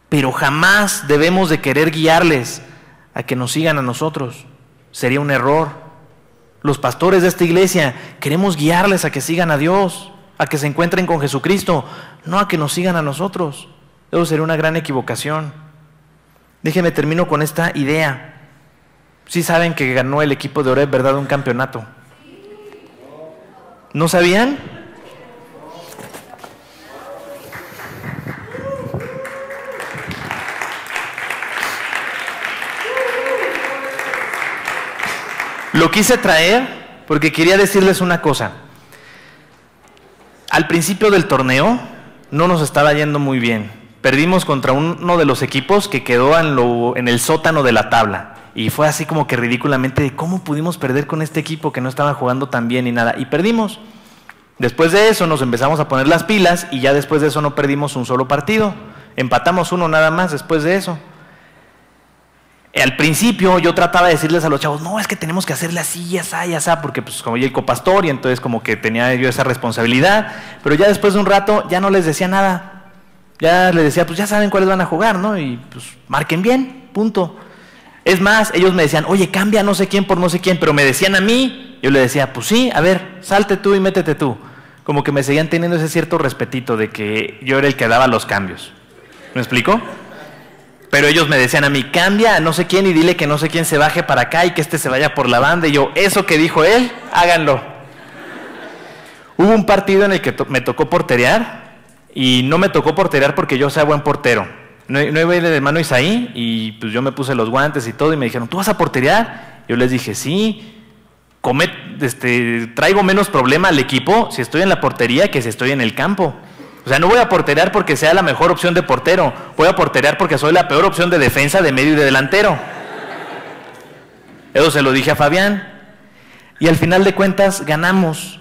pero jamás debemos de querer guiarles a que nos sigan a nosotros. Sería un error. Los pastores de esta iglesia queremos guiarles a que sigan a Dios, a que se encuentren con Jesucristo, no a que nos sigan a nosotros. Eso sería una gran equivocación. Déjenme termino con esta idea. Sí saben que ganó el equipo de Oreb, ¿verdad? Un campeonato. ¿No sabían? Lo quise traer porque quería decirles una cosa. Al principio del torneo no nos estaba yendo muy bien. Perdimos contra uno de los equipos que quedó en el sótano de la tabla. Y fue así como que ridículamente, ¿cómo pudimos perder con este equipo que no estaba jugando tan bien y nada? Y perdimos. Después de eso nos empezamos a poner las pilas y ya después de eso no perdimos un solo partido. Empatamos uno nada más después de eso. Al principio yo trataba de decirles a los chavos, no, es que tenemos que hacerle así, y así, porque pues como yo el copastor y entonces como que tenía yo esa responsabilidad, pero ya después de un rato ya no les decía nada. Ya les decía, pues ya saben cuáles van a jugar, ¿no? Y pues marquen bien, punto. Es más, ellos me decían, oye, cambia no sé quién por no sé quién, pero me decían a mí, yo le decía, pues sí, a ver, salte tú y métete tú. Como que me seguían teniendo ese cierto respetito de que yo era el que daba los cambios. ¿Me explico? Pero ellos me decían a mí, cambia a no sé quién y dile que no sé quién se baje para acá y que este se vaya por la banda. Y yo, eso que dijo él, háganlo. Hubo un partido en el que me tocó porterear y no me tocó porterear porque yo sea buen portero. No iba a ir de hermano Isaí y pues yo me puse los guantes y todo y me dijeron, ¿tú vas a porterear? Yo les dije, sí, traigo menos problema al equipo si estoy en la portería que si estoy en el campo. O sea, no voy a porterear porque sea la mejor opción de portero, voy a porterear porque soy la peor opción de defensa, de medio y de delantero. Eso se lo dije a Fabián. Y al final de cuentas ganamos.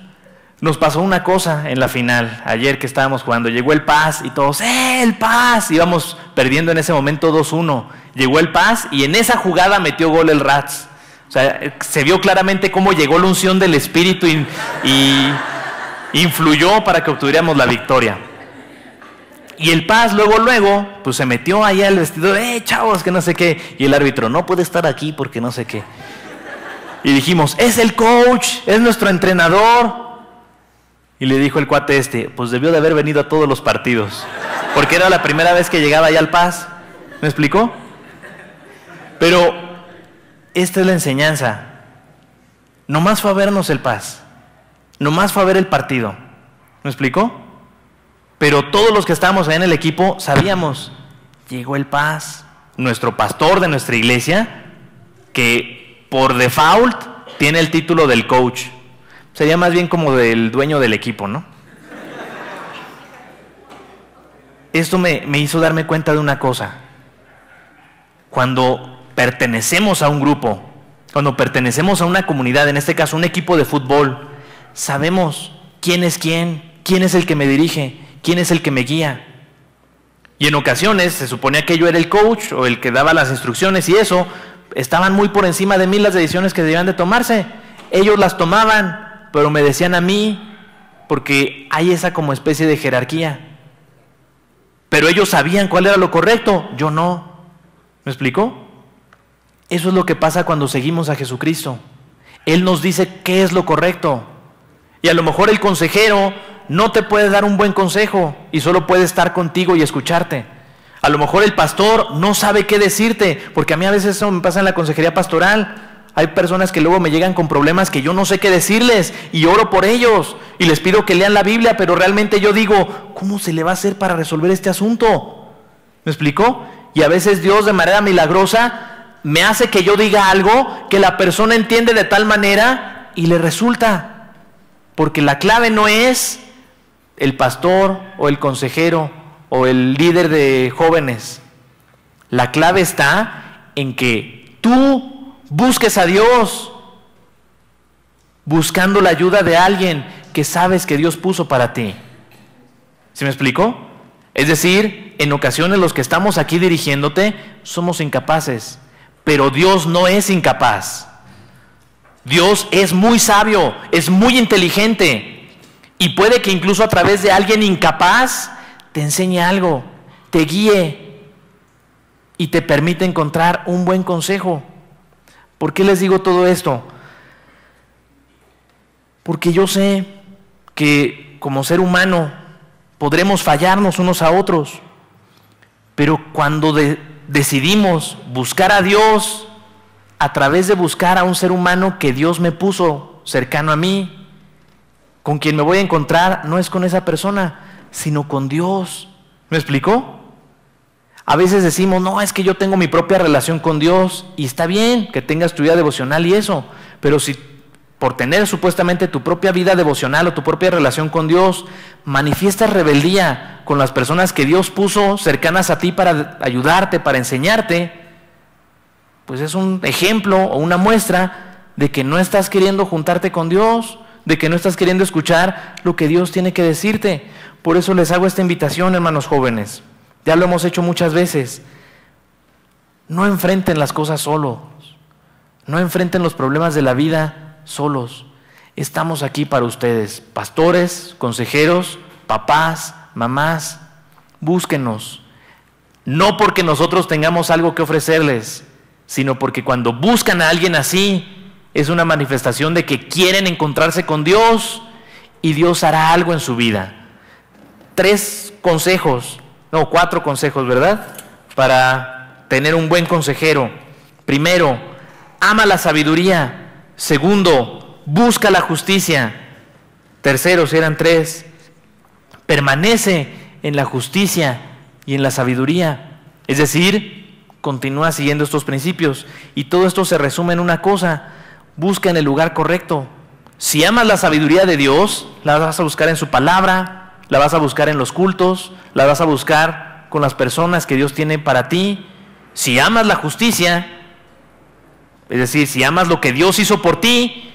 Nos pasó una cosa en la final, ayer que estábamos jugando, llegó el Paz y todos, el Paz, íbamos perdiendo en ese momento 2-1, llegó el Paz y en esa jugada metió gol el Rats. O sea, se vio claramente cómo llegó la unción del Espíritu y influyó para que obtuviéramos la victoria. Y el Paz luego, pues se metió allá al vestidor, chavos, que no sé qué, y el árbitro, no puede estar aquí porque no sé qué. Y dijimos, es el coach, es nuestro entrenador. Y le dijo el cuate pues debió de haber venido a todos los partidos, porque era la primera vez que llegaba allá al Paz. ¿Me explicó? Pero esta es la enseñanza. Nomás fue a vernos el Paz, nomás fue a ver el partido. ¿Me explicó? Pero todos los que estábamos ahí en el equipo sabíamos, llegó el Paz, nuestro pastor de nuestra iglesia, que por default tiene el título del coach. Sería más bien como del dueño del equipo, ¿no? Esto me hizo darme cuenta de una cosa. Cuando pertenecemos a un grupo, cuando pertenecemos a una comunidad, en este caso un equipo de fútbol, sabemos quién es el que me dirige, quién es el que me guía. Y en ocasiones se suponía que yo era el coach o el que daba las instrucciones y eso, estaban muy por encima de mí las decisiones que debían de tomarse. Ellos las tomaban, pero me decían a mí, porque hay esa como especie de jerarquía. Pero ellos sabían cuál era lo correcto, yo no. ¿Me explicó? Eso es lo que pasa cuando seguimos a Jesucristo. Él nos dice qué es lo correcto. Y a lo mejor el consejero no te puede dar un buen consejo y solo puede estar contigo y escucharte. A lo mejor el pastor no sabe qué decirte, porque a mí a veces eso me pasa en la consejería pastoral. Hay personas que luego me llegan con problemas que yo no sé qué decirles y oro por ellos y les pido que lean la Biblia, pero realmente yo digo, ¿cómo se le va a hacer para resolver este asunto? ¿Me explicó? Y a veces Dios de manera milagrosa me hace que yo diga algo que la persona entiende de tal manera y le resulta. Porque la clave no es el pastor o el consejero o el líder de jóvenes. La clave está en que tú busques a Dios, buscando la ayuda de alguien que sabes que Dios puso para ti. ¿Sí me explico? Es decir, en ocasiones los que estamos aquí dirigiéndote somos incapaces, pero Dios no es incapaz. Dios es muy sabio, es muy inteligente y puede que incluso a través de alguien incapaz te enseñe algo, te guíe y te permite encontrar un buen consejo. ¿Por qué les digo todo esto? Porque yo sé que como ser humano podremos fallarnos unos a otros, pero cuando decidimos buscar a Dios a través de buscar a un ser humano que Dios me puso cercano a mí, con quien me voy a encontrar no es con esa persona, sino con Dios. ¿Me explicó? A veces decimos, no, es que yo tengo mi propia relación con Dios, y está bien que tengas tu vida devocional y eso, pero si por tener supuestamente tu propia vida devocional o tu propia relación con Dios, manifiestas rebeldía con las personas que Dios puso cercanas a ti para ayudarte, para enseñarte, pues es un ejemplo o una muestra de que no estás queriendo juntarte con Dios, de que no estás queriendo escuchar lo que Dios tiene que decirte. Por eso les hago esta invitación, hermanos jóvenes. Ya lo hemos hecho muchas veces. No enfrenten las cosas solos. No enfrenten los problemas de la vida solos. Estamos aquí para ustedes, pastores, consejeros, papás, mamás. Búsquenos. No porque nosotros tengamos algo que ofrecerles, sino porque cuando buscan a alguien así, es una manifestación de que quieren encontrarse con Dios y Dios hará algo en su vida. 4 consejos, ¿verdad? Para tener un buen consejero. Primero, ama la sabiduría. Segundo, busca la justicia. Tercero, si eran 3, permanece en la justicia y en la sabiduría. Es decir, continúa siguiendo estos principios. Y todo esto se resume en una cosa: busca en el lugar correcto. Si amas la sabiduría de Dios, la vas a buscar en su palabra, la vas a buscar en los cultos, la vas a buscar con las personas que Dios tiene para ti. Si amas la justicia, es decir, si amas lo que Dios hizo por ti,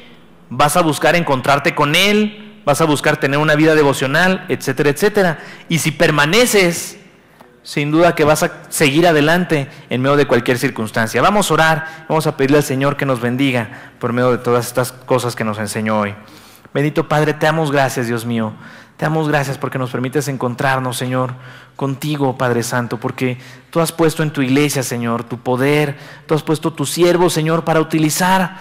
vas a buscar encontrarte con Él, vas a buscar tener una vida devocional, etcétera, etcétera. Y si permaneces, sin duda que vas a seguir adelante en medio de cualquier circunstancia. Vamos a orar, vamos a pedirle al Señor que nos bendiga por medio de todas estas cosas que nos enseñó hoy. Bendito Padre, te damos gracias, Dios mío. Te damos gracias porque nos permites encontrarnos, Señor, contigo, Padre Santo, porque tú has puesto en tu iglesia, Señor, tu poder, tú has puesto tu siervo, Señor, para utilizar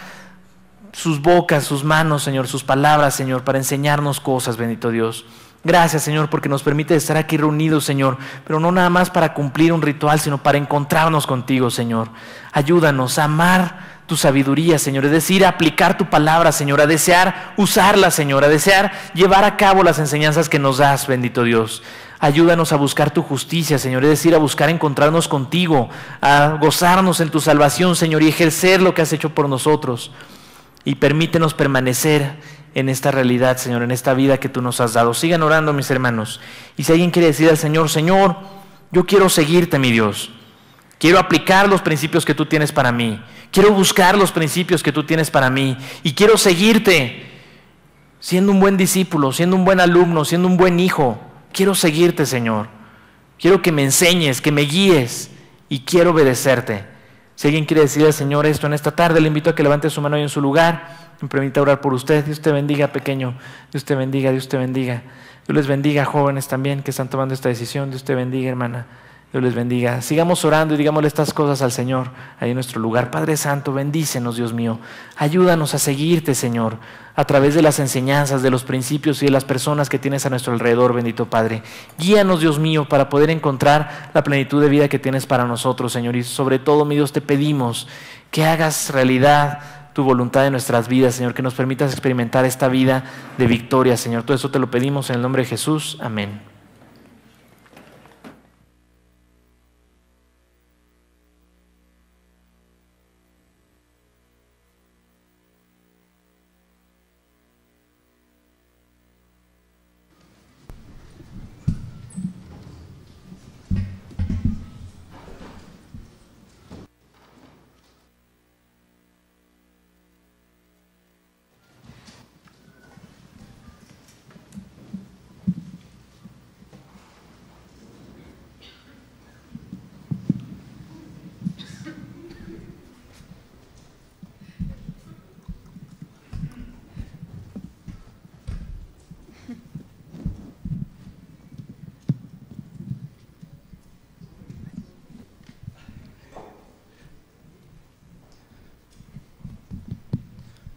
sus bocas, sus manos, Señor, sus palabras, Señor, para enseñarnos cosas, bendito Dios. Gracias, Señor, porque nos permite estar aquí reunidos, Señor, pero no nada más para cumplir un ritual, sino para encontrarnos contigo, Señor. Ayúdanos a amar tu sabiduría, Señor, es decir, a aplicar tu palabra, Señor, a desear usarla, Señor, a desear llevar a cabo las enseñanzas que nos das, bendito Dios. Ayúdanos a buscar tu justicia, Señor, es decir, a buscar encontrarnos contigo, a gozarnos en tu salvación, Señor, y ejercer lo que has hecho por nosotros. Y permítenos permanecer en esta realidad, Señor, en esta vida que tú nos has dado. Sigan orando, mis hermanos. Y si alguien quiere decir al Señor, Señor, yo quiero seguirte, mi Dios. Quiero aplicar los principios que tú tienes para mí. Quiero buscar los principios que tú tienes para mí. Y quiero seguirte siendo un buen discípulo, siendo un buen alumno, siendo un buen hijo. Quiero seguirte, Señor. Quiero que me enseñes, que me guíes. Y quiero obedecerte. Si alguien quiere decir al Señor esto en esta tarde, le invito a que levante su mano ahí en su lugar. Me permita orar por usted. Dios te bendiga, pequeño. Dios te bendiga, Dios te bendiga. Dios les bendiga, jóvenes también que están tomando esta decisión. Dios te bendiga, hermana. Dios les bendiga. Sigamos orando y digámosle estas cosas al Señor ahí en nuestro lugar. Padre Santo, bendícenos, Dios mío. Ayúdanos a seguirte, Señor, a través de las enseñanzas, de los principios y de las personas que tienes a nuestro alrededor, bendito Padre. Guíanos, Dios mío, para poder encontrar la plenitud de vida que tienes para nosotros, Señor. Y sobre todo, mi Dios, te pedimos que hagas realidad tu voluntad en nuestras vidas, Señor, que nos permitas experimentar esta vida de victoria, Señor. Todo eso te lo pedimos en el nombre de Jesús. Amén.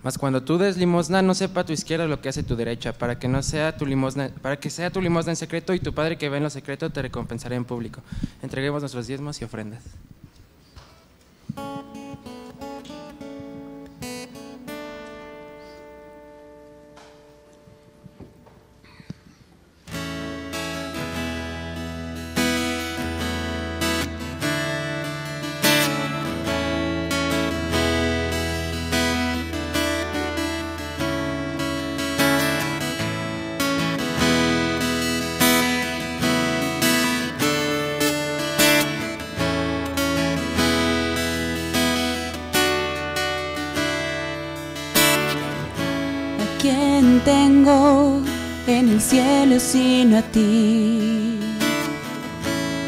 Mas cuando tú des limosna, no sepa tu izquierda lo que hace tu derecha, para que sea tu limosna en secreto, y tu Padre que ve en lo secreto te recompensará en público. Entreguemos nuestros diezmos y ofrendas. ¿Quién tengo en el cielo sino a ti?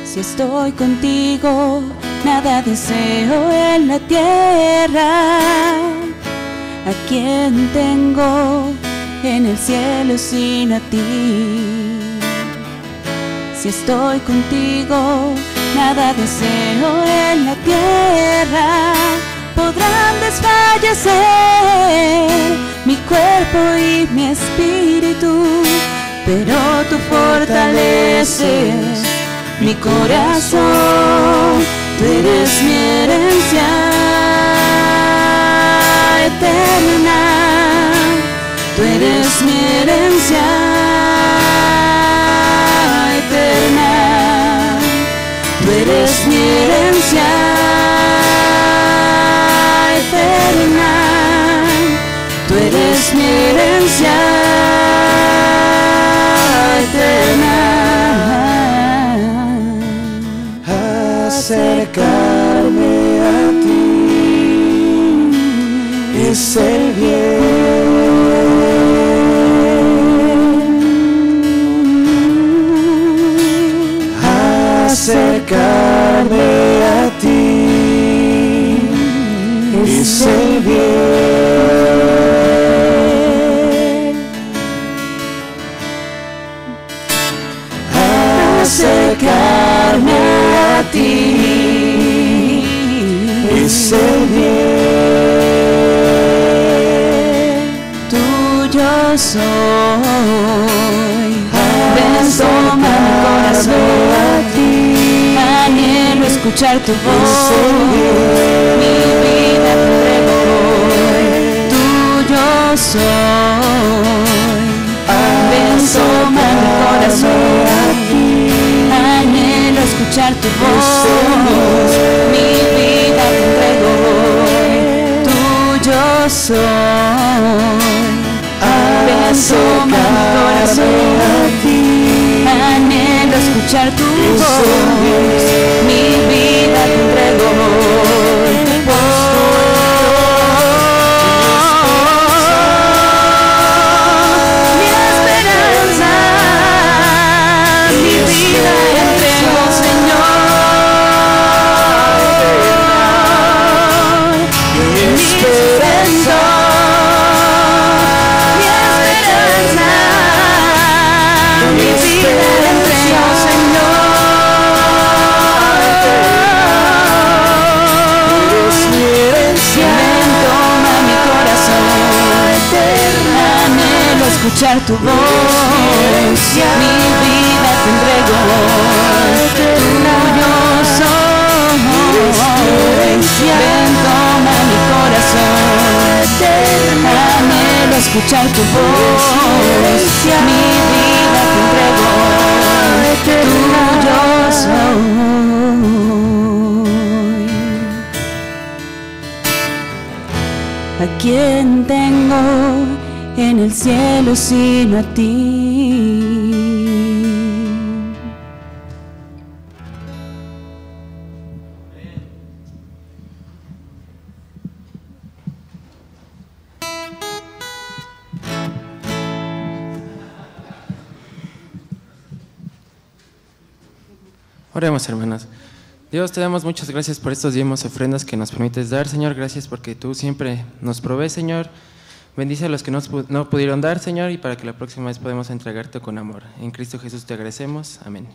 Si estoy contigo, nada deseo en la tierra. ¿A quién tengo en el cielo sino a ti? Si estoy contigo, nada deseo en la tierra. Podrán desfallecer mi cuerpo y mi espíritu, pero tú fortaleces mi corazón. Tú eres mi herencia eterna. Tú eres mi herencia eterna. Tú eres mi herencia eterna. Tú eres mi herencia eterna. Acercarme a ti es el bien. Acercarme a ti es el bien. Acercarme a ti es el bien. Tuyo soy. Ven, toma mi corazón a ti. Anhelo escuchar tu voz. Mi vida te entrego hoy. Tuyo soy. Ven, toma mi corazón a ti. Anhelo escuchar tu voz. Mi vida te entrego hoy. Tuyo soy. Ven, toma mi corazón a ti. Anhelo escuchar tu voz. Mi vida te entrego hoy. Mi esperanza, mi vida entrego, Señor. Mi esperanza, mi vida entrego, Señor. Eres mi herencia. Ven, toma mi corazón. Anhelo escuchar tu voz. Mi vida te entrego. Tuyo soy. Ven, toma mi corazón. Anhelo escuchar tu voz. Mi vida te entrego. Tuyo soy. ¿A quién tengo en el cielo sino a ti? Oremos, hermanos. Dios, te damos muchas gracias por estos diezmos y ofrendas que nos permites dar, Señor. Gracias porque tú siempre nos provees, Señor. Bendice a los que no pudieron dar, Señor, y para que la próxima vez podamos entregarte con amor. En Cristo Jesús te agradecemos. Amén.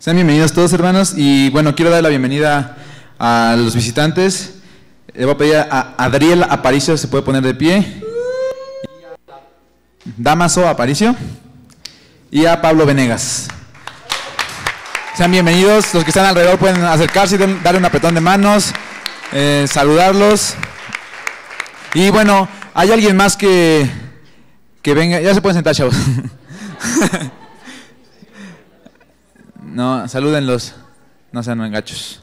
Sean bienvenidos todos, hermanos. Y bueno, quiero dar la bienvenida a los visitantes. Le voy a pedir a Adriel Aparicio, se puede poner de pie. Damaso Aparicio. Y a Pablo Venegas. Sean bienvenidos. Los que están alrededor pueden acercarse y darle un apretón de manos, saludarlos. Y bueno, ¿hay alguien más que venga? Ya se pueden sentar, chavos. No, salúdenlos, no sean engachos.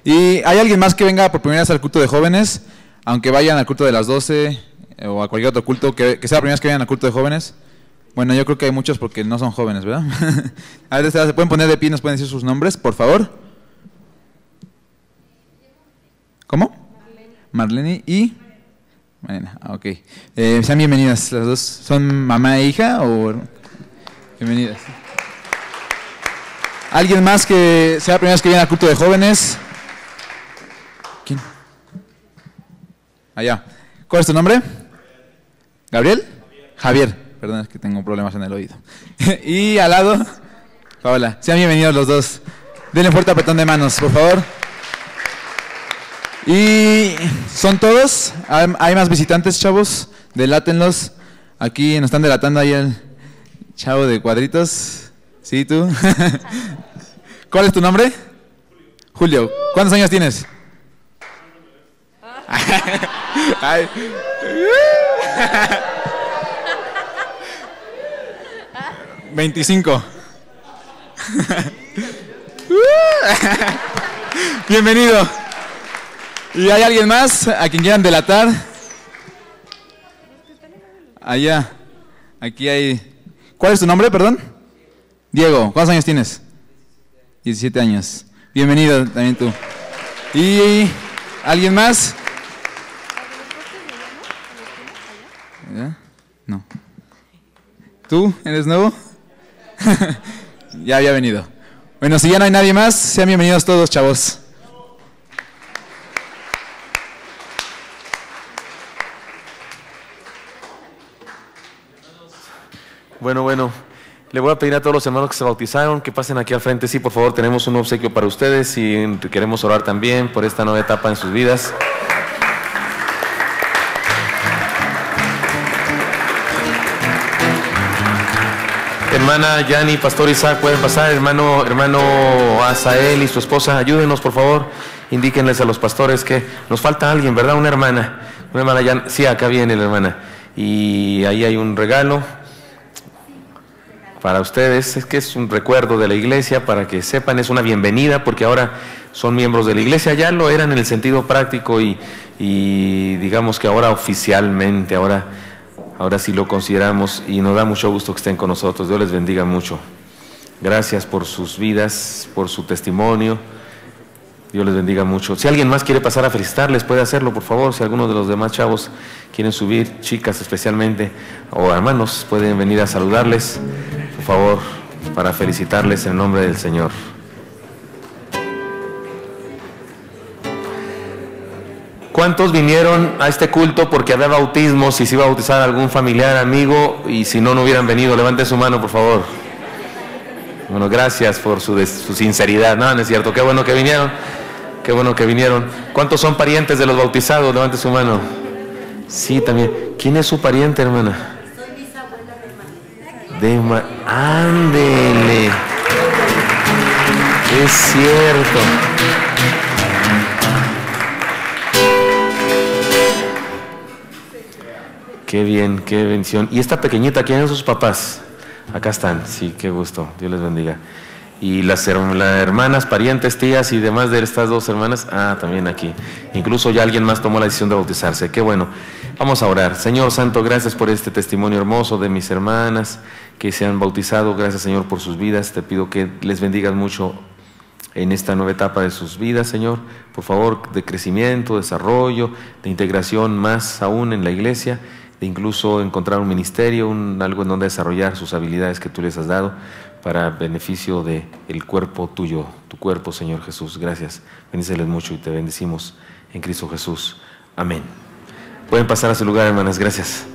¿Y hay alguien más que venga por primera vez al culto de jóvenes? Aunque vayan al culto de las 12 o a cualquier otro culto, que sea la primera vez que vayan al culto de jóvenes. Bueno, yo creo que hay muchos porque no son jóvenes, ¿verdad? A ver, ¿se pueden poner de pie y nos pueden decir sus nombres, por favor? ¿Cómo? Marlene y... Mariana, ok. Sean bienvenidas, las dos. ¿Son mamá e hija o...? Bienvenidas. ¿Alguien más que sea la primera vez que viene al culto de jóvenes? ¿Quién? Allá. ¿Cuál es tu nombre? ¿Gabriel? Javier. Perdón, es que tengo problemas en el oído. Y al lado, Paola. Sean bienvenidos los dos. Denle un fuerte apretón de manos, por favor. ¿Y son todos? ¿Hay más visitantes, chavos? Delátenlos. Aquí nos están delatando ahí el chavo de cuadritos. ¿Sí, tú? ¿Cuál es tu nombre? Julio. ¿Cuántos años tienes? Ay. 25. Bienvenido. ¿Y hay alguien más a quien quieran delatar? Allá. Aquí hay... ¿Cuál es tu nombre, perdón? Diego. ¿Cuántos años tienes? 17 años. Bienvenido también tú. ¿Y alguien más? ¿Ya? No. ¿Tú eres nuevo? Ya había venido. Bueno, si ya no hay nadie más, sean bienvenidos todos, chavos. Bueno, le voy a pedir a todos los hermanos que se bautizaron que pasen aquí al frente. Sí, por favor, tenemos un obsequio para ustedes y queremos orar también por esta nueva etapa en sus vidas. Hermana Yani, Pastor Isaac, pueden pasar. Hermano Asael y su esposa, ayúdenos, por favor. Indíquenles a los pastores que nos falta alguien, ¿verdad? Una hermana Yani. Sí, acá viene la hermana. Y ahí hay un regalo para ustedes. Es que es un recuerdo de la iglesia, para que sepan, es una bienvenida, porque ahora son miembros de la iglesia. Ya lo eran en el sentido práctico y digamos que ahora oficialmente, ahora sí lo consideramos, y nos da mucho gusto que estén con nosotros. Dios les bendiga mucho. Gracias por sus vidas, por su testimonio. Dios les bendiga mucho. Si alguien más quiere pasar a felicitarles, puede hacerlo, por favor. Si alguno de los demás chavos quieren subir, chicas especialmente, o hermanos, pueden venir a saludarles, por favor, para felicitarles en nombre del Señor. ¿Cuántos vinieron a este culto porque había bautismo? Si se iba a bautizar algún familiar, amigo, y si no, no hubieran venido, levante su mano, por favor. Bueno, gracias por su sinceridad. No, no es cierto. Qué bueno que vinieron. Qué bueno que vinieron. ¿Cuántos son parientes de los bautizados? Levante su mano. Sí, también. ¿Quién es su pariente, hermana? Soy bisabuela de Ándele. Es cierto. Qué bien, qué bendición. ¿Y esta pequeñita, quién son sus papás? Acá están, sí, qué gusto, Dios les bendiga. Y las hermanas, parientes, tías y demás de estas dos hermanas, también aquí. Incluso ya alguien más tomó la decisión de bautizarse, qué bueno. Vamos a orar. Señor Santo, gracias por este testimonio hermoso de mis hermanas que se han bautizado. Gracias, Señor, por sus vidas. Te pido que les bendigas mucho en esta nueva etapa de sus vidas, Señor. Por favor, de crecimiento, desarrollo, de integración más aún en la iglesia, de incluso encontrar un ministerio, algo en donde desarrollar sus habilidades que tú les has dado para beneficio del cuerpo tuyo, tu cuerpo, Señor Jesús. Gracias. Bendíceles mucho y te bendecimos en Cristo Jesús. Amén. Pueden pasar a su lugar, hermanas. Gracias.